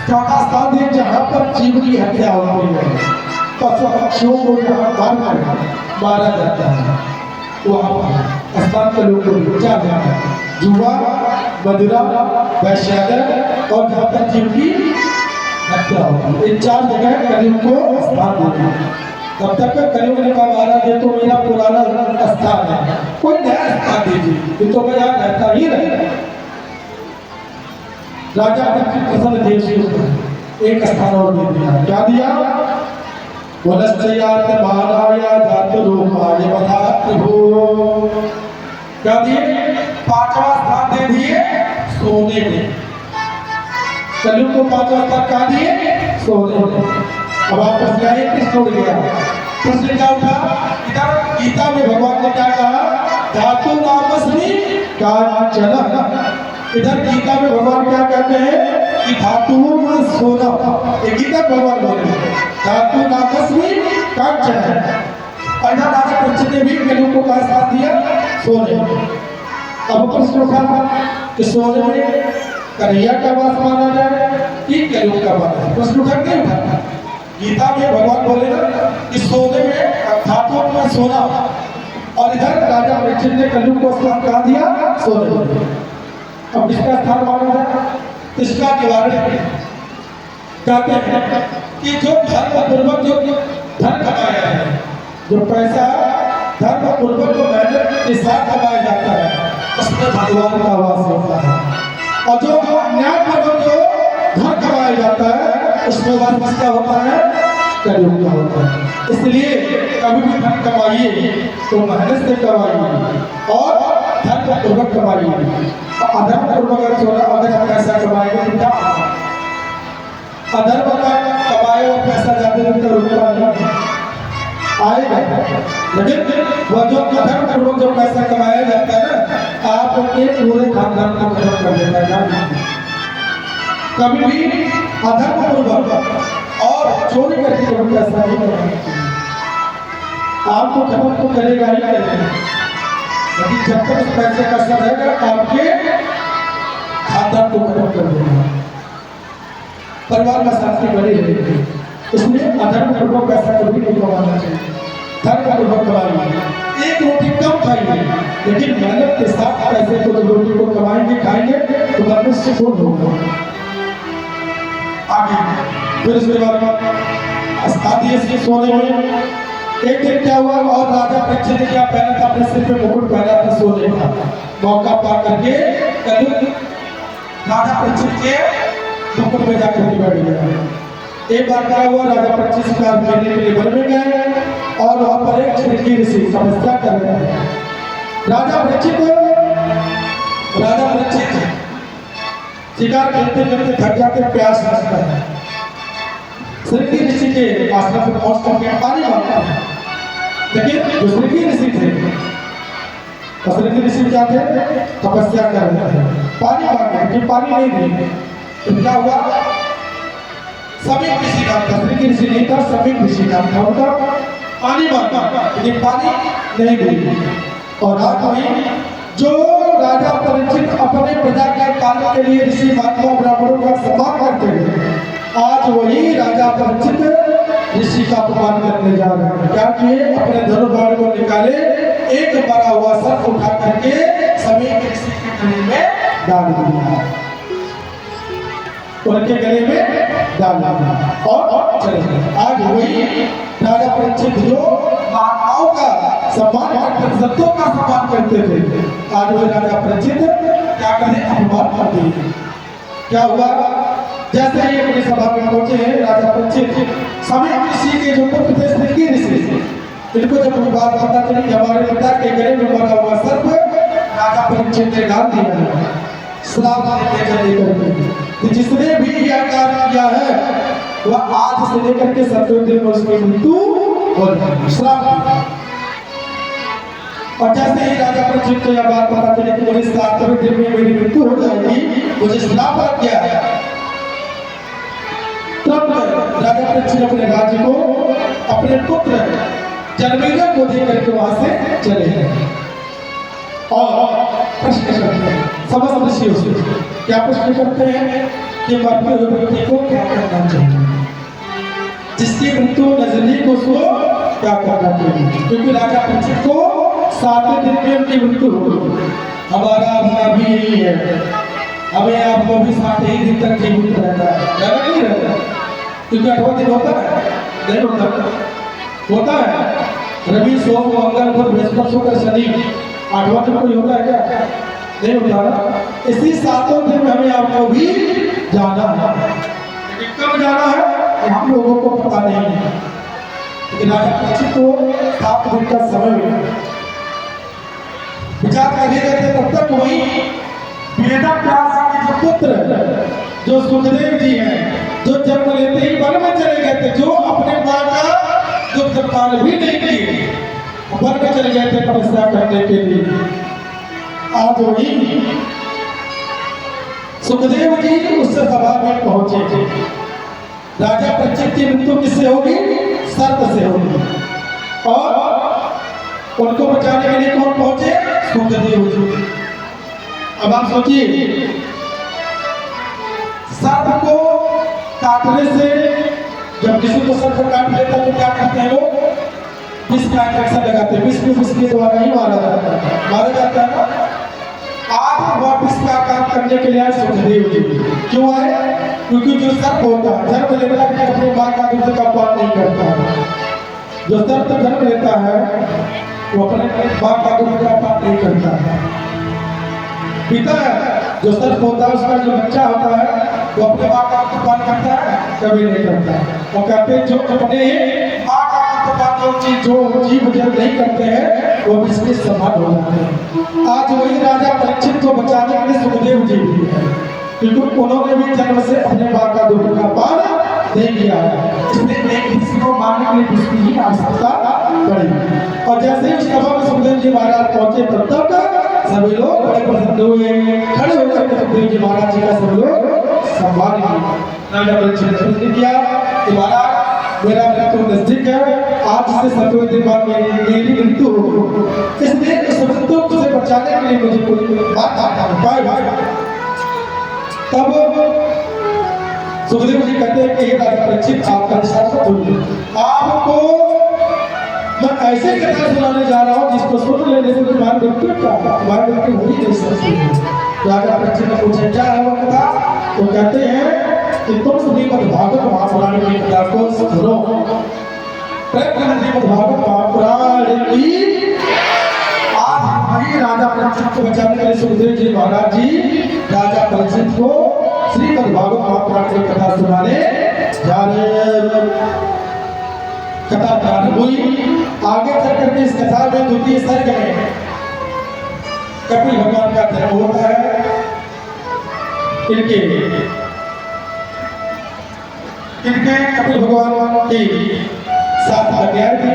चौथा स्थान दिए जहाँ पर जीव की हत्या होती है, पशु पक्षियों को जहाँ मारा जाता है, वहाँ पर स्थान के लोग को भेजा जाता है। जुआ, मदिरा, वैश्यालय और जहाँ पर जीव की हत्या होती है, इन 4 जगह कलयुग को स्थान देते हैं। तब तक कलयुग ने कहा महाराज ये तो मेरा पुराना स्थान है, कोई नया स्थान दीजिए, ये तो मैं यहाँ रहता ही नहीं। राजा प्रसन्न देव एक स्थान और दे दिया। क्या दिया? वनश्चयात महाराया जात रूपाय बधात हो। क्या दिए? 5वां स्थान दे दिए सोने में। कलयुग को 5वां स्थान क्या दिए? सोने में। अब वापस जाए, कृष्ण उड़ गया। प्रश्न क्या उठा? इधर गीता में भगवान ने क्या कहा? धातु नामस्मि कांचन। इधर गीता में भगवान क्या कहते हैं कि धातुओं में सोना। ये गीता भगवान बोले धातु नामस्मि कांचन। और इधर राजा परीक्षित ने भी कलयुग को क्या साथ दिया? सोने। अब प्रश्न उठा कि सोने में कन्हैया का वास माना जाए कि कलयुग का माना जाए? प्रश्न उठा नहीं उठा? गीता में भगवान बोले ना कि सोने में धातुओं में सोना, और इधर राजा परीक्षित ने कलयुग को स्थान कहा दिया? सोने में। अब किसका स्थान माना जाए? इसका निवारण कहते हैं कि जो धर्म पूर्वक जो धन कमाया है, जो पैसा धर्म पूर्वक जो मेहनत के साथ कमाया जाता है, उसमें भगवान का वास होता है। और जो अन्याय पूर्वक जो धन कमाया जाता है, उसमें वास किसका होता है? कलयुग का होता है। इसलिए कभी भी धन कमाइए तो मेहनत से कमाइए और धर्म पूर्वक कमाइए। अधर्म पूर्वक अगर आप पैसा कमाएंगे तो क्या अधर्म का कमाए और पैसा जाते तो रुपया नहीं आएगा। लेकिन वह जो अधर्म पूर्वक जो पैसा कमाया जाता है ना, आपके पूरे खानदान को खत्म कर देता है। कभी भी अधर्म पूर्वक और चोरी करके कभी पैसा नहीं कमाना चाहिए। आपको खत्म तो करेगा ही करेगा, लेकिन जब तक उस पैसे का असर रहेगा आपके खानदान को खत्म कर देगा, परिवार में शांति बनी रहेगी। इसलिए अधर्म पूर्वक पैसा कभी नहीं कमाना चाहिए। धर्म पूर्वक कमाइए, एक रोटी कम खाइए, लेकिन मेहनत के साथ पैसे को जो रोटी को कमाएंगे खाएंगे तो मन में सुकून होगा। आगे फिर उसके बाद आदि इसके सोने में एक दिन क्या हुआ, और राजा परीक्षित ने क्या पहना था? अपने सिर पे मुकुट पहना था सोने का। मौका पा करके कलयुग राजा परीक्षित के मुकुट में जाकर के बैठ गया। एक बार क्या हुआ, राजा परीक्षित शिकार करने के लिए वन में गए और वहां पर एक श्रृंगी ऋषि तपस्या कर रहे हैं। राजा परीक्षित शिकार करते करते थक जाते, प्यास लगता है। श्रृंगी ऋषि के आश्रम में पहुंच करके पानी मांगता है, लेकिन जो श्रृंगी ऋषि थे, श्रृंगी ऋषि क्या थे? तपस्या कर रहे थे, पानी मांगे लेकिन पानी नहीं दिए। तो क्या हुआ? समीप ऋषि नाम था, श्रृंगी ऋषि नहीं था, समीप ऋषि नाम था उनका। पानी मांगा लेकिन पानी नहीं दिए। और रात में जो राजा परीक्षित अपने प्रजा के कार्य के लिए ऋषि महात्मा ब्राह्मणों का सम्मान करते हैं, आज वही राजा परीक्षित ऋषि का अपमान करने जा रहे हैं। क्या किए? अपने धनुर्बाण को निकाले, एक बड़ा हुआ सर्प उठा करके समीप ऋषि के गले में डाल दिया, उनके गले में डाल दिया और चले गए। आज वही राजा परीक्षित जो महात्माओं का सम्मान करते, संतों का सम्मान करते थे, आज वही राजा परीक्षित क्या करें? अपमान कर दिए। क्या हुआ? जैसे ही अपनी सभा में पहुंचे हैं राजा परीक्षित, समीप ऋषि के जो पुत्र थे श्रृंगी ऋषि, इनको जब बात पता चली कि हमारे पिता के गले में बना हुआ सर्प राजा परीक्षित ने डाल दिया है, श्राप लेकर के जिसने भी यह कार्य किया है वह आज से लेकर के 70 दिन में उसकी मृत्यु हो जाएगी। श्राप। और जैसे ही राजा परीक्षित को यह बात पता चली कि मुझे 70वें दिन में मेरी मृत्यु हो जाएगी, मुझे श्राप लग गया है, तब राजा परीक्षित अपने राज्य को अपने पुत्र जनमेजय को देकर के वहां से चले गए और प्रश्न करते हैं समस्त ऋषियों से। क्या प्रश्न करते हैं कि मरते हुए व्यक्ति को क्या करना चाहिए, जिसकी मृत्यु नजदीक उसको क्या करना चाहिए? क्योंकि राजा परीक्षित को 7वें दिन में उनकी मृत्यु हो गई। हमारा अपना भी यही है, हमें आपको भी 7 ही दिन तक जीवित रहना है, नहीं रहता, क्योंकि 8वां दिन होता है, नहीं होता है। रवि सोम मंगल बुध बृहस्पति शुक्र शनि, 8वां दिन कोई होता है क्या? नहीं होता ना। इसी 7 दिन में हमें आपको भी जाना है, लेकिन कब जाना है हम लोगों को पता नहीं है। लेकिन राजा परीक्षित को 7 दिन का समय मिला, विचार करते करते तब तक वही वेद व्यास की पुत्र जो सुखदेव जी हैं, जो जन्म लेते ही वन में चले गए थे, जो अपने मां का दुग्धपान भी नहीं किए, वन में चले गए थे तपस्या करने के लिए। आज वही सुखदेव जी उस सभा में पहुंचे थे। राजा परीक्षित की मृत्यु किससे होगी? सर्प से होगी। और उनको बचाने के लिए कौन पहुंचे? सुखदेव जी। अब आप सोचिए, सर्प को काटने से, जब किसी को सर्प काट लेता तो क्या करते हैं लोग? विष का इंजेक्शन लगाते हैं। विष के द्वारा ही मारा जाता है ना। आज वह विष का काम करने के लिए आए सुखदेव जी। क्यों आए? क्योंकि जो सर्प होता है जन्म लेता है अपनी मां का दूध का पान नहीं करता है। जो सर्प जन्म लेता है वो अपने मां का दूध का पान नहीं करता है, पीता है। जो सर्प होता है उसका जो बच्चा होता है वो अपने मां का दूध पान करता है? कभी नहीं करता। वो कहते हैं जो अपने मां का दूध पान जो जीव जब नहीं करते हैं वो इसके समान हो जाते हैं। आज वही राजा परीक्षित को बचाने के लिए सुखदेव जी भी है, क्योंकि उन्होंने भी जन्म से अपने मां का दूध का पान नहीं किया है, इसलिए एक किसी को मारने के लिए किसकी ही आवश्यकता पड़ी। और जैसे ही उस सभा में सुखदेव जी महाराज पहुंचे तब तक सभी लोग बड़े प्रसन्न हुए, खड़े होकर के सुखदेव जी महाराज जी का सब लोग सम्मान किया। राजा परीक्षित ने किया कि महाराज मेरा मृत्यु नजदीक है, आज से 7वें दिन बाद मेरी मृत्यु होगी, इसलिए इस मृत्यु से बचाने के लिए मुझे कोई बात आता है। तब सुखदेव जी कहते हैं कि हे राजा परीक्षित, आपका निशान सुनिए। आपको मैं ऐसे कथा सुनाने जा रहा हूँ जिसको सुन लेने से तुम्हारी मृत्यु हो ही नहीं सकती। राजा परीक्षित ने पूछा क्या है वो कथा? तो कहते हैं कि तुम श्रीमद् भागवत महापुराण की कथा को सुनो। श्रीमद् भागवत महापुराण की आज वही राजा परीक्षित को बचाने के लिए सुखदेव जी महाराज जी राजा परीक्षित को श्रीमद् भागवत महापुराण की कथा सुनाने जा रहे। कथा प्रारंभ हुई। आगे चल करके इस कथा में द्वितीय सर्ग में कपिल भगवान का जन्म होता है। इनके कपिल भगवान की 7 कन्याएं थी।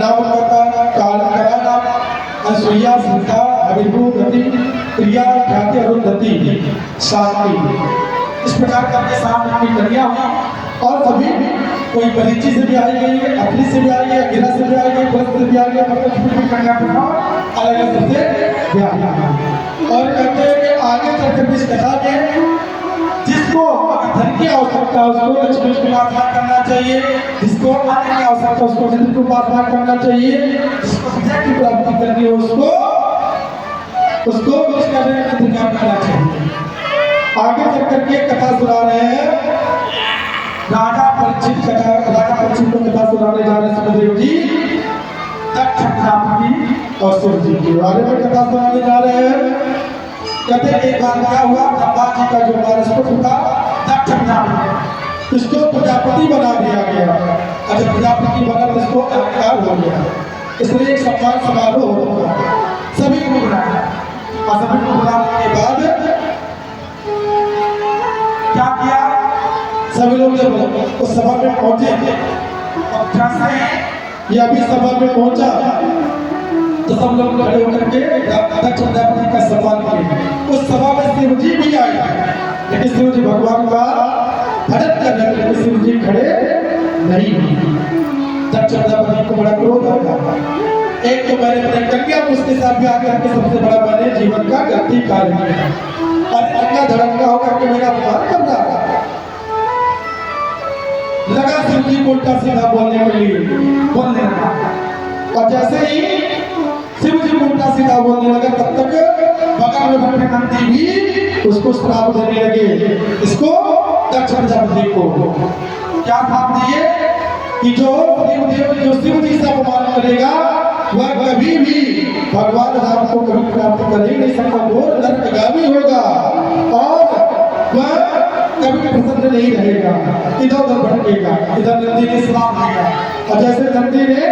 नाम उनका काला, असूया, सीता, अभिभूति, प्रिया, ख्याति, अरुंधति, शांति। इस प्रकार करके 7 की कन्या हुई और सभी कोई परिचय से भी आई गई है, अग्नि से भी आई है, गिरा से भी आई गई, पुरुष से भी आई है, मतलब कन्या अलग अलग से भी आई है। और कहते हैं कि आगे चलकर इस कथा में जिसको धन की आवश्यकता उसको लक्ष्मी की उपासना करना चाहिए, जिसको अन्य की आवश्यकता उसको चंद्र की उपासना करना चाहिए, जिसको विजय की प्राप्ति करनी हो उसको कृष्ण का इंतजार करना चाहिए। आगे चलकर के कथा सुना रहे हैं राजा परीक्षित को कथा सुनाने जा रहे सुखदेव जी दक्ष प्रजापति और सूर्य जी के बारे में कथा सुनाने जा रहे हैं। कहते एक बार क्या हुआ, ब्रह्मा जी का जो वारसपुत्र था दक्ष प्रजापति, इसको प्रजापति बना दिया गया। अगर प्रजापति बना तो इसको अहंकार हो गया, इसलिए एक सम्मान समारोह होगा, सभी को बुलाया। और सभी को बुलाने के बाद क्या किया, सभी लोग जब उस सभा में पहुंचे और जैसे ये अभी सभा में पहुंचा तो सब लोग खड़े होकर के दक्ष प्रजापति का सम्मान किए। उस सभा में शिव जी भी आए, लेकिन शिव जी भगवान का भजन कर रहे थे, शिव जी खड़े नहीं हुए। दक्ष प्रजापति को बड़ा क्रोध आता, एक तो मैंने अपने कन्या को उसके साथ ब्याह करके सबसे बड़ा मैंने जीवन का गलती कार्य किया, और अन्य धर्म का होकर के मेरा अपमान कर रहा लगा। शिव जी को उल्टा सीधा बोलने के लिए बोलने लगा, और जैसे ही शिव जी को उल्टा सीधा बोलने लगा तब तक बगल में बैठे नंदी भी उसको श्राप देने लगे। इसको दक्ष प्रजापति को क्या श्राप दिए कि जो शिव जी से अपमान करेगा वह कभी भी भगवान राम को कभी प्राप्त कर ही नहीं सकता, वो नरकगामी होगा और वह कभी प्रसन्न नहीं रहेगा, इधर उधर भटकेगा। इधर नंदी ने श्राप दिया, और जैसे नंदी ने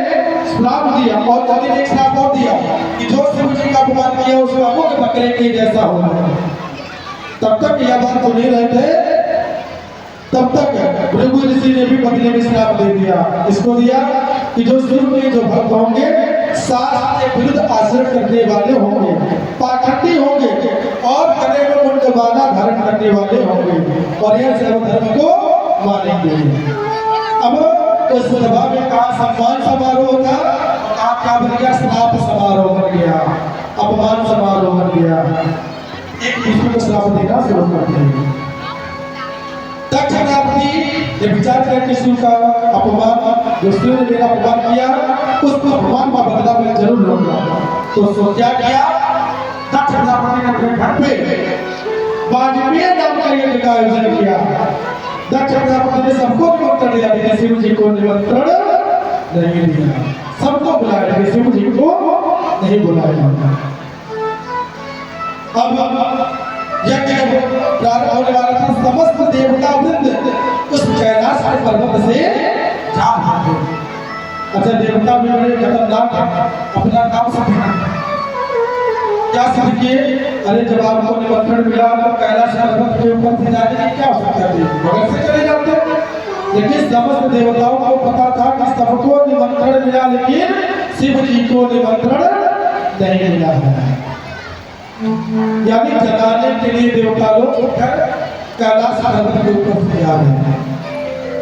श्राप दिया और नंदी ने श्राप और दिया कि जो शिव जी का अपमान किया उसको अमुक बकरे के जैसा होगा। तब तक यह बात तो नहीं रहते, तब तक भृगु ऋषि ने भी बदले में श्राप दे दिया। इसको दिया कि जो सूर्य के जो भक्त होंगे शास्त्र के विरुद्ध आचरण करने वाले होंगे, पाखंडी होंगे और गले में मुंडमाला धारण करने वाले होंगे और यह सर्व धर्म को मानेंगे। अब उस सभा में कहा सम्मान समारोह था, आपका बन गया श्राप समारोह बन गया, अपमान समारोह बन गया। एक दूसरे को श्राप देना शुरू कर दिया। दक्ष प्रजापति ने विचार किया कि शिव का अपमान, जो शिव ने मेरा अपमान किया उसको अपमान का बदला मैं जरूर लूंगा। तो सोचा क्या, दक्ष प्रजापति ने अपने घर पे वाजपेयी नाम का यज्ञ का आयोजन किया। दक्ष प्रजापति ने सबको निमंत्रण दिया, लेकिन शिव जी को निमंत्रण नहीं दिया। सबको बुलाया लेकिन शिव जी को नहीं बुलाया। अब यज्ञ प्रारंभ होने वाला था, समस्त देवता वृंद उस कैलाश के पर्वत से जा रहे थे। अच्छा, देवता भी बड़े खतरनाक है, अपना काम से क्या सिद्ध किए? अरे जब आपको निमंत्रण मिला तो कैलाश पर्वत के ऊपर से जाने की क्या आवश्यकता थी, बगल से चले जाते। लेकिन समस्त देवताओं को पता था कि सबको निमंत्रण मिला, लेकिन शिव जी को निमंत्रण नहीं मिला है। यानी जलाने के लिए देवता लोग उठकर कैलाश पर्वत के ऊपर से आ रहे हैं।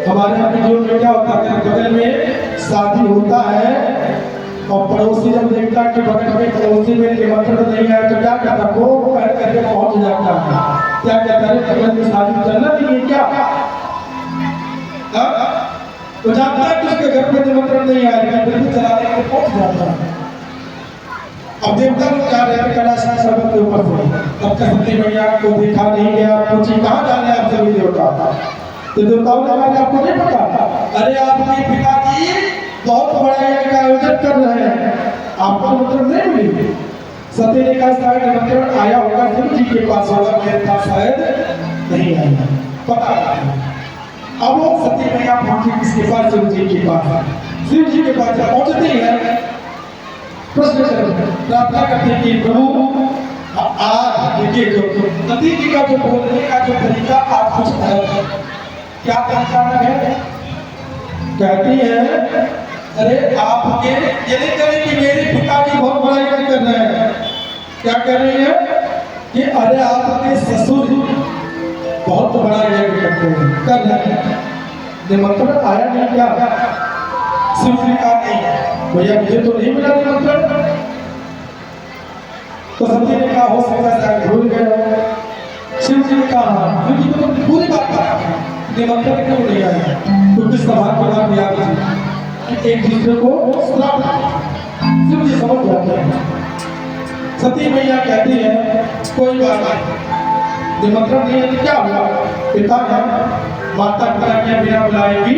हमारे यहाँ के जीवन में क्या होता है, बगल में शादी होता है और पड़ोसी जब देखता है कि बगल में पड़ोसी में निमंत्रण नहीं आया तो क्या कहता है, वो कह करके पहुंच जाता है। क्या कहता है, बगल में शादी चलना नहीं है क्या? तो जानता है कि उसके घर में निमंत्रण नहीं आया, लेकिन फिर भी चलाने के लिए पहुंच जाता है। अब देवता लोग जा रहे थे कैलाश पर्वत के ऊपर से, तब तक सती मैया को देखा नहीं गया, पूछी कहाँ जाने आप सभी देवता? तो देवताओं ने कहा आपको नहीं पता? अरे आपके पिताजी बहुत बड़ा यज्ञ का आयोजन कर रहे हैं, आपको निमंत्रण नहीं मिली। सती ने कहा शायद निमंत्रण आया होगा शिव जी के पास होगा, मेरे पास शायद नहीं आया, पता नहीं। अब वो सती मैया पहुंची किसके पास? शिव जी के पास। शिव जी के पास पहुंचती है, प्रश्न प्रार्थना करते हैं कि प्रभु आज देखिए जो नदी जी का जो बोलने का जो तरीका आप कुछ अलग है, क्या तरीका है? कहती है अरे आपके ये नहीं कह रही कि मेरे पिताजी बहुत बड़ा यज्ञ कर रहे हैं, क्या कह रही है कि अरे आपके ससुर बहुत बड़ा यज्ञ करते हैं, कर रहे हैं, निमंत्रण आया नहीं क्या? शिव जी का नहीं भैया, मुझे तो नहीं मिला निमंत्रण। तो सती ने कहा हो सकता है भूल गए। शिव जी ने कहा शिव जी को तो पूरी बात कहा, निमंत्रण क्यों नहीं आया? क्योंकि सभा के बाद याद है एक दूसरे को श्राप शिव जी समझ जाते हैं। सती मैया कहती है कोई बात नहीं, निमंत्रण नहीं है तो क्या हुआ? पिता है, माता पिता के बिना बुलाए भी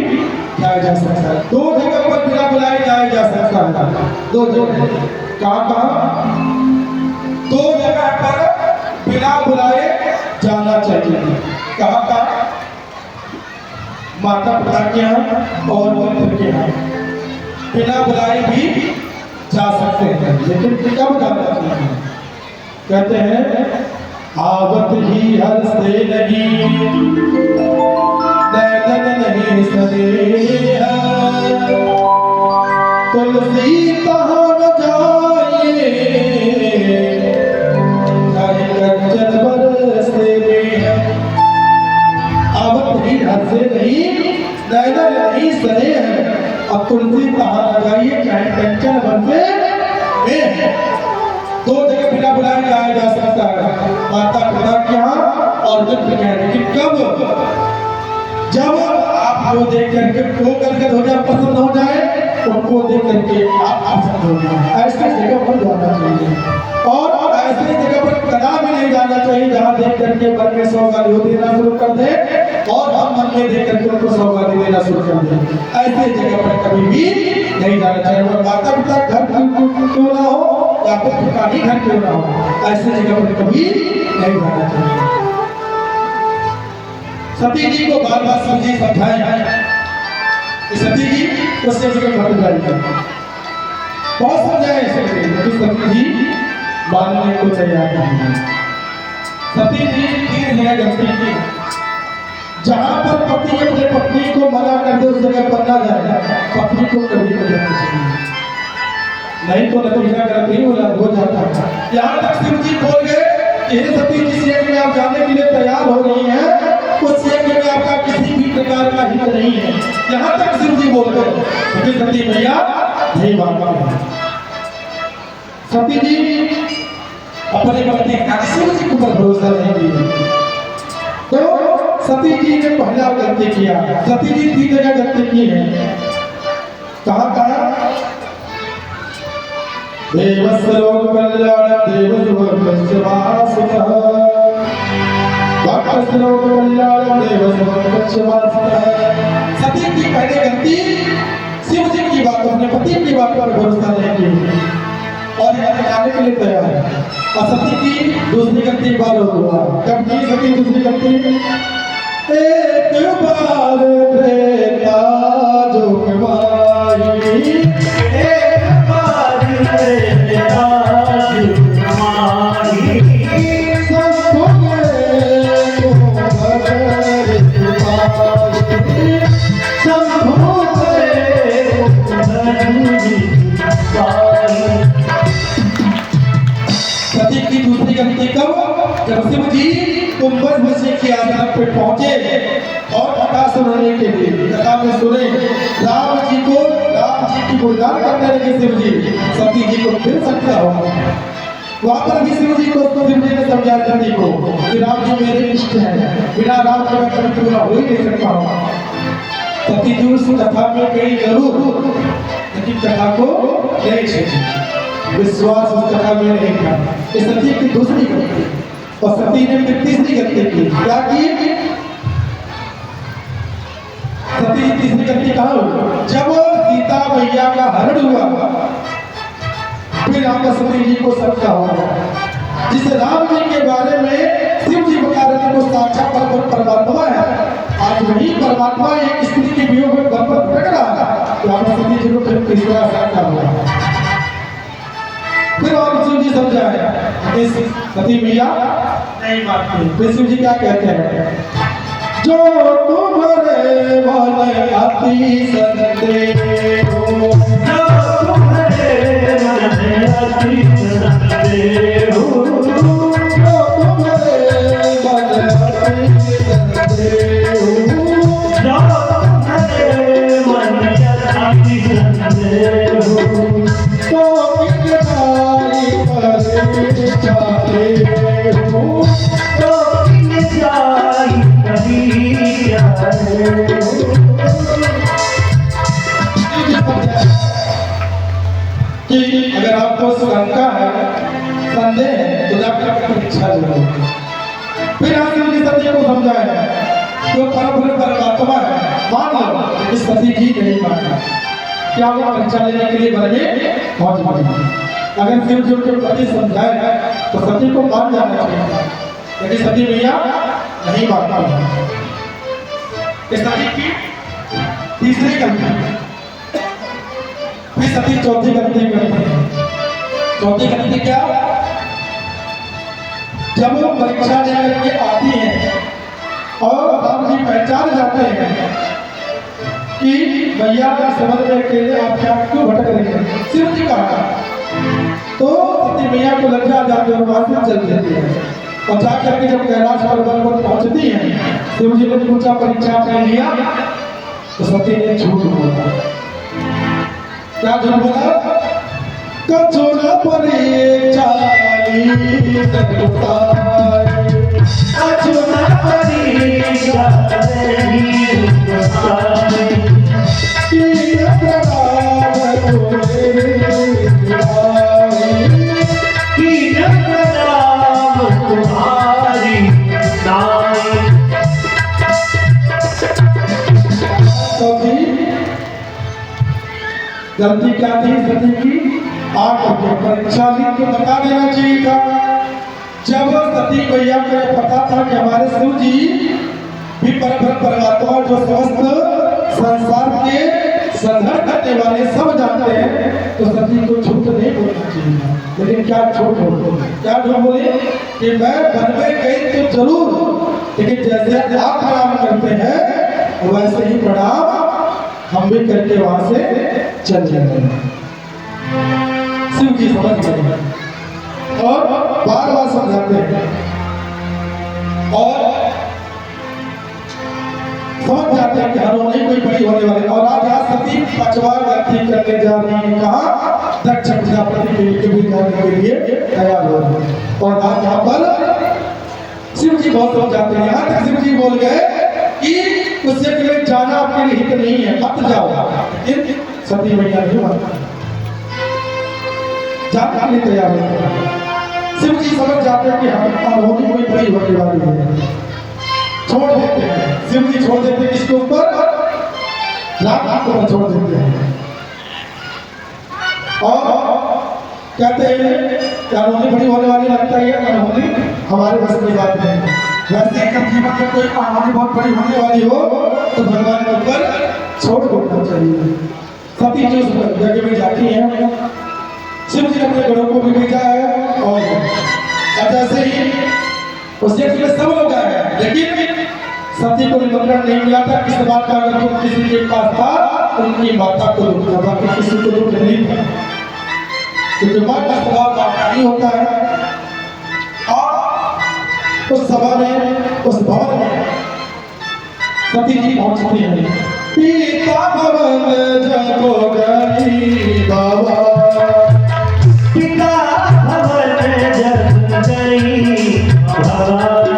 जाया जा सकता है। दो जगह पर बिना बुलाए जाया जा सकता है, दो जगह। कहाँ? दो जगह पर बिना बुलाए जाना चाहिए। कहाँ? माता पिता के यहाँ और मंत्र के यहाँ बिना बुलाए भी जा सकते हैं, लेकिन कब जाना चाहिए? कहते हैं आवत ही हर से नहीं, नैनन नहीं सनेह, तुलसी तहाँ न जाइए, चाहे कंचन बरसे में। आवत ही हर से नहीं, नैनन नहीं सनेह, और तुलसी तहाँ न जाइए, चाहे कंचन बरसे में। दो जगह बिना बुलाए जाया जा सकता है, माता पिता के यहाँ और मित्र के यहाँ। लेकिन कब? जब आपको देख करके वो करके हो जाए, पसंद हो जाए, उनको देख करके आप पसंद हो जाए, ऐसी जगह पर जाना चाहिए। और ऐसी जगह पर कदापि नहीं जाना चाहिए जहाँ देख करके मन में सौगाली देना शुरू कर दे और हम मन में देख करके उनको सौगाली देना शुरू कर दे। ऐसी जगह पर कभी भी नहीं जाना चाहिए। और माता पिता घर क्यों ना हो या फिर पिता ही घर क्यों ना हो, ऐसी जगह पर कभी नहीं जाना चाहिए। सती जी को बार बार शिव जी समझाए, सती जी उससे भटक जाएगी, बहुत समझाए सती जी, सती जी मानने को तैयार नहीं है। सती जी 3 जगह गलती की। जहां पर पति अपने पत्नी को मना कर दे उस जगह पर ना जाए, पत्नी को कभी नहीं जाना चाहिए, नहीं तो नतीजा गलत ही हो जाता है। यहाँ तक शिव जी बोल गए कि हे सती जिस यज्ञ में आप जाने के लिए तैयार हो रही हैं उस यज्ञ में आपका किसी भी प्रकार का हित नहीं है। यहाँ तक शिव जी बोल गए तो सती मैया नहीं मानती। सती जी अपने पति शिव जी के ऊपर भरोसा नहीं किया, तो सती जी ने पहला गलती किया। सती जी 3 जगह गलती की है। कहा देवस्वलोक कल्याण देवस्वलोक वासुतः, भक्तस्वलोक कल्याण देवस्वलोक वासुतः। सती की पहली गलती शिव जी की बात, अपने पति की बात पर भरोसा नहीं किया और यहाँ जाने के लिए तैयार है। और सती की दूसरी गलती बार हुआ। कब की सती दूसरी गलती? एक बार त्रेता जो माई, एक बार त्रेता जो माई, सबको सती की दूसरी गलती कब? जब शिव जी कुंभज ऋषि के आश्रम पे पहुंचे और कथा सुनने के लिए, कथा में सुने राम जी की गुणगान करने लगे शिव जी। सती जी को फिर शंका हो, वहां पर भी शिव जी को शिव जी ने समझा सती को कि राम जी मेरे इष्ट हैं, बिना राम के मैं कभी पूरा हो ही नहीं सकता हूँ। सती जी उस कथा में गई जरूर, लेकिन कथा को नहीं छोड़ी, विश्वास उस कथा में नहीं था। ये सती की दूसरी गलती। और सती ने फिर तीसरी गलती की। क्या की? सती तीसरी गलती कहाँ हुई? जब सीता मैया का हरण हुआ फिर आपका सती जी को शंका हो गया। जिस राम जी के बारे में शिव जी बता रहे थे वो साक्षात परमात्मा है, आज वही परमात्मा एक स्त्री के वियोग में घर पर भटक रहा है, तो आपका सती जी को फिर तीसरा शंका हुआ। फिर और शिव जी समझाए, सती मैया नहीं मानती। फिर शिव जी क्या कहते हैं? जो तुम्हारे मन अति संते हो, जो तुम्हारे मन अति संते हो, जो तुम्हारे मन अति संते हो, जो तुम्हारे मन अति संते हो, तो किनारी पर जाते हो, तो इन जाई कभी आए हो। कि अगर आपको शंका है, संदेह है, तो जाकर परीक्षा जरूर। फिर आप इस सती को समझाया जो परमात्मा है, मान लो इस सती जी नहीं मानना, क्या वो परीक्षा लेने के लिए घर में पहुंच पाएंगे। अगर शिव जी के प्रति समझाए तो सती को मान जाना चाहिए, लेकिन सती मैया नहीं मानती है। इस सती की तीसरी गलती। फिर सती चौथी गलती करती है। चौथी गलती क्या? जब वो परीक्षा लेकर के आती है और राम जी पहचान जाते हैं कि भैया समझ में अकेले आप क्या क्यों भटक रहे हैं, शिव जी कहा, तो सती मैया को लज्जा जाती है, वहां से चल देती है। और जाकर के जब कैलाश पर्वत पर पहुंचती है, शिव जी ने पूछा परीक्षा कर लिया, तो सती ने झूठ बोला। क्या झूठ बोला? कचोरा परीक्षा अचुना परीक्षा तुम्हारी नाई। गलती क्या थी सती की? आकर परीक्षा ली तो बता देना चाहिए था। जब सती मैया को यह पता था कि हमारे शिव जी भी परमात्मा जो समस्त संसार के संघर्ष करने वाले सब जानते हैं तो सती को झूठ नहीं बोलना चाहिए। लेकिन क्या झूठ बोले, क्या झूठ बोले कि मैं वन में गई तो जरूर, लेकिन जैसे आप प्रणाम करते हैं वैसे ही प्रणाम हम भी करके वहां से चल जाएंगे। शिव जी समझ गए और बार बार समझाते हैं और समझ जाते हैं कि हरमोनी कोई बड़ी होने वाली। और आज यहाँ सती पांचवा गलती करने जा रही है, कहा दक्ष प्रजापति के भी जाने के लिए तैयार हो रहे हैं। और आज यहाँ पर शिव जी बहुत समझाते हैं। यहाँ तक शिव जी बोल गए कि उससे पहले जाना आपके लिए हित नहीं है, मत जाओ। लेकिन सती मैया नहीं मानती, जाने के लिए तैयार होते हैं। शिव जी समझ जाते हैं कि हरमोनी कोई बड़ी होने वाली है, छोड़ देते हैं। शिव जी छोड़ देते हैं किसके ऊपर, राम को छोड़ देते हैं और कहते हैं कि हरमोनी बड़ी होने वाली लगता है, हरमोनी हमारे बस की बात नहीं। वैसे अगर जीवन में कोई हरमोनी बहुत बड़ी होने वाली हो तो भगवान के ऊपर छोड़ देना चाहिए। सती जो जगह में जाती है, शिव जी ने अपने घरों को भी भेजा है और जैसे ही उससे सब लोग आए, लेकिन सती को निमंत्रण नहीं मिला था। किस बात का, अगर तुम किसी के पास था उनकी माता को दुख था, बाकी किसी को दुख नहीं था, क्योंकि माँ का स्वभाव काफी नहीं होता है। और उस सभा में, उस भवन में सती जी पहुंचती है। पिता भवन जब गई बाबा, पिता भवन जब गई भवानी,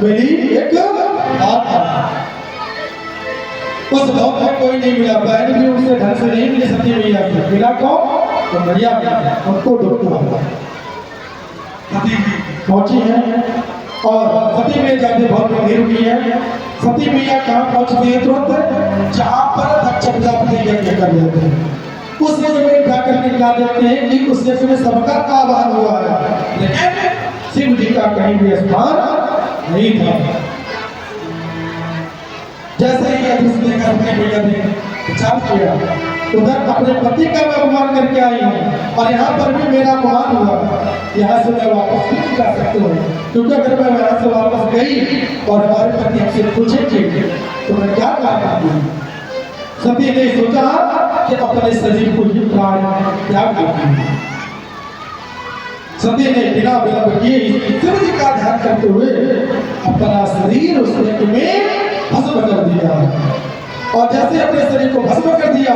मेरी एक बात उस गांव में कोई नहीं मिला, बहन भी उससे ढंग से नहीं मिली। सती मैया से मिला कौन, तो मैया मिला, उनको डूबा। सती पहुंची है और सती मैया जाते बहुत गंभीर हुई है। सती मैया कहाँ पहुंचती है तुरंत, जहाँ पर दक्ष प्रजापति यज्ञ कर लेते हैं उस यज्ञ में जाकर निकला देते हैं कि उस यज्ञ में सबका आह्वान हुआ है, लेकिन शिव जी का कहीं भी स्थान नहीं था। जैसे ही अपने मैया ने विचार किया, उधर अपने पति का मैं अपमान करके आई हूँ और यहाँ पर भी मेरा अपमान हुआ, यहाँ से मैं वापस नहीं जा सकती हूँ, क्योंकि अगर मैं यहाँ से वापस गई और हमारे पति हमसे पूछेंगे तो मैं क्या करूँगी। सती ने सोचा कि अपने शरीर को ही प्राण त्याग देती। सती ने बिना विलंब किए शिव जी का ध्यान करते हुए अपना शरीर उस यज्ञ में भस्म कर दिया। और जैसे अपने शरीर को भस्म कर दिया,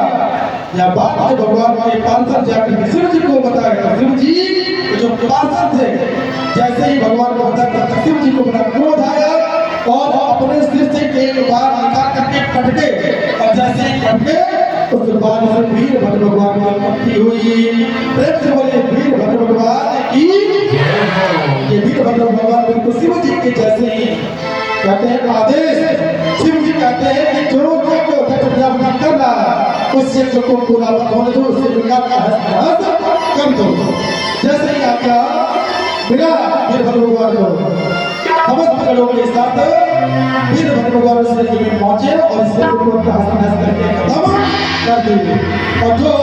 या बात में भगवान के पार्षद जाकर शिव जी को बताया। शिव जी जो पार्षद थे, जैसे ही भगवान को बताया शिव जी को बड़ा क्रोध आया और अपने सिर से एक बार निकाल करके पटके, और जैसे ही पटके उस बार से वीरभद्र भगवान की मुक्ति हुई। प्रेम से बोले वीरभद्र भगवान की। ये वीरभद्र भगवान बिल्कुल शिव जी के जैसे ही कहते हैं आदेश। शिव जी कहते हैं कि जो प्रजापति कर रहा है उस यज्ञ को पूरा होने दो, उससे कर दो। जैसे ही आज्ञा बिना वीरभद्र भगवान को समस्त गणों के साथ वीरभद्र भगवान उस यज्ञ में पहुंचे और इस यज्ञ को करके खत्म कर दिए। और जो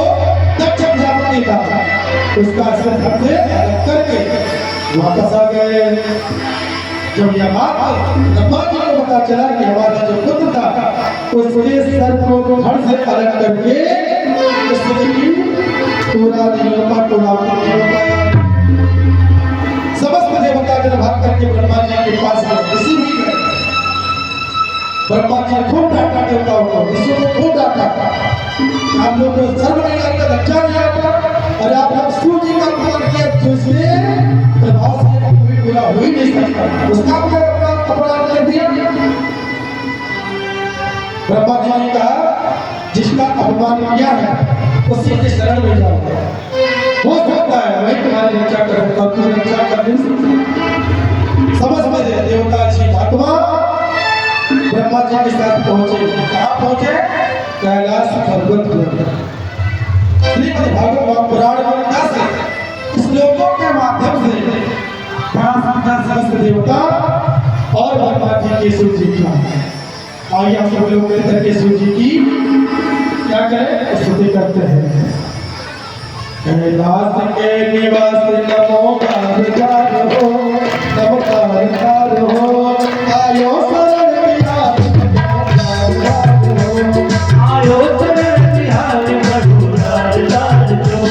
दक्ष प्रजापति था उसका सिर से अलग करके वापस आ गए। जब यह बात ब्रह्मा जी को पता चला कि हमारा जो पुत्र था उसके सर को धड़ से अलग करके पूरा नहीं होता, पूरा नहीं होता। समस्त देवता जन भाग करके ब्रह्मा जी के पास ऋषि भी गए। ब्रह्मा जी ने खूब डांटा देवताओं को, ऋषियों को खूब डांटा। आप लोग को सर्व नहीं आता, रक्षा नहीं आता, और आप शिव जी का अपमान किया तो इसमें प्रभाव से कोई पूरा हो ही नहीं सकता। उसका अपमान कर दिया। ब्रह्मा जी ने कहा जिसका अपमान किया है उसी के शरण में जाओ, हो सकता है वही तुम्हारी रक्षा कर सकता, तुम रक्षा कर नहीं सकते। समझ में देवता जी महात्मा ब्रह्मा जी के साथ पहुंचे। कहाँ पहुंचे? कैलाश पर्वत पर श्रीमद् भागवत पुराण में दस श्लोकों के माध्यम से समस्त देवता और भगवान जी केशव जी का आइए आप सब लोग मिलकर केशव जी की क्या करें स्तुति करते हैं। कैलाश के निवासी नमो कारकार हो, नमो कारकार हो, आयो शरण बिहारी आयो शरण बिहारी प्रभु लाल लाल जो,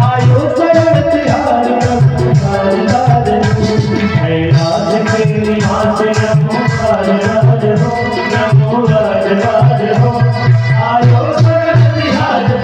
आयो शरण बिहारी प्रभु लाल लाल जो। कैलाश के निवासी नमो कारकार हो, नमो लाल लाल हो, आयो शरण बिहारी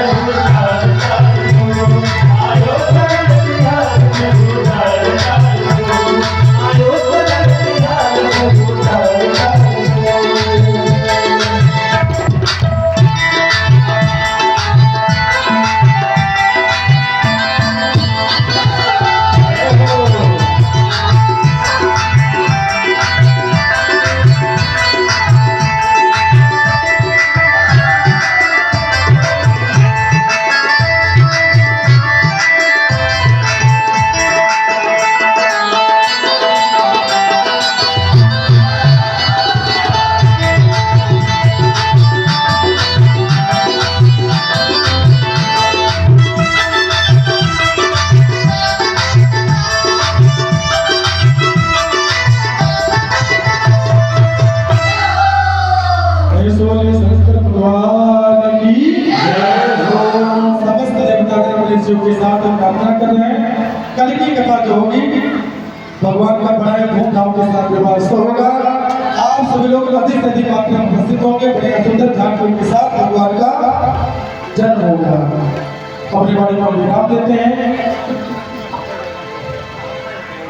प्रभु लाल लाल जो, आयो शरण बिहारी प्रभु लाल लाल जो। के साथ हम प्रार्थना कर रहे हैं। कल की कथा जो होगी भगवान का बड़े धूमधाम के साथ विवाह होगा। आप सभी लोग अधिक से अधिक मात्रा में उपस्थित होंगे। बड़े सुंदर झांकी के साथ भगवान का जन्म होगा। अपनी बाड़ी को विराम देते हैं।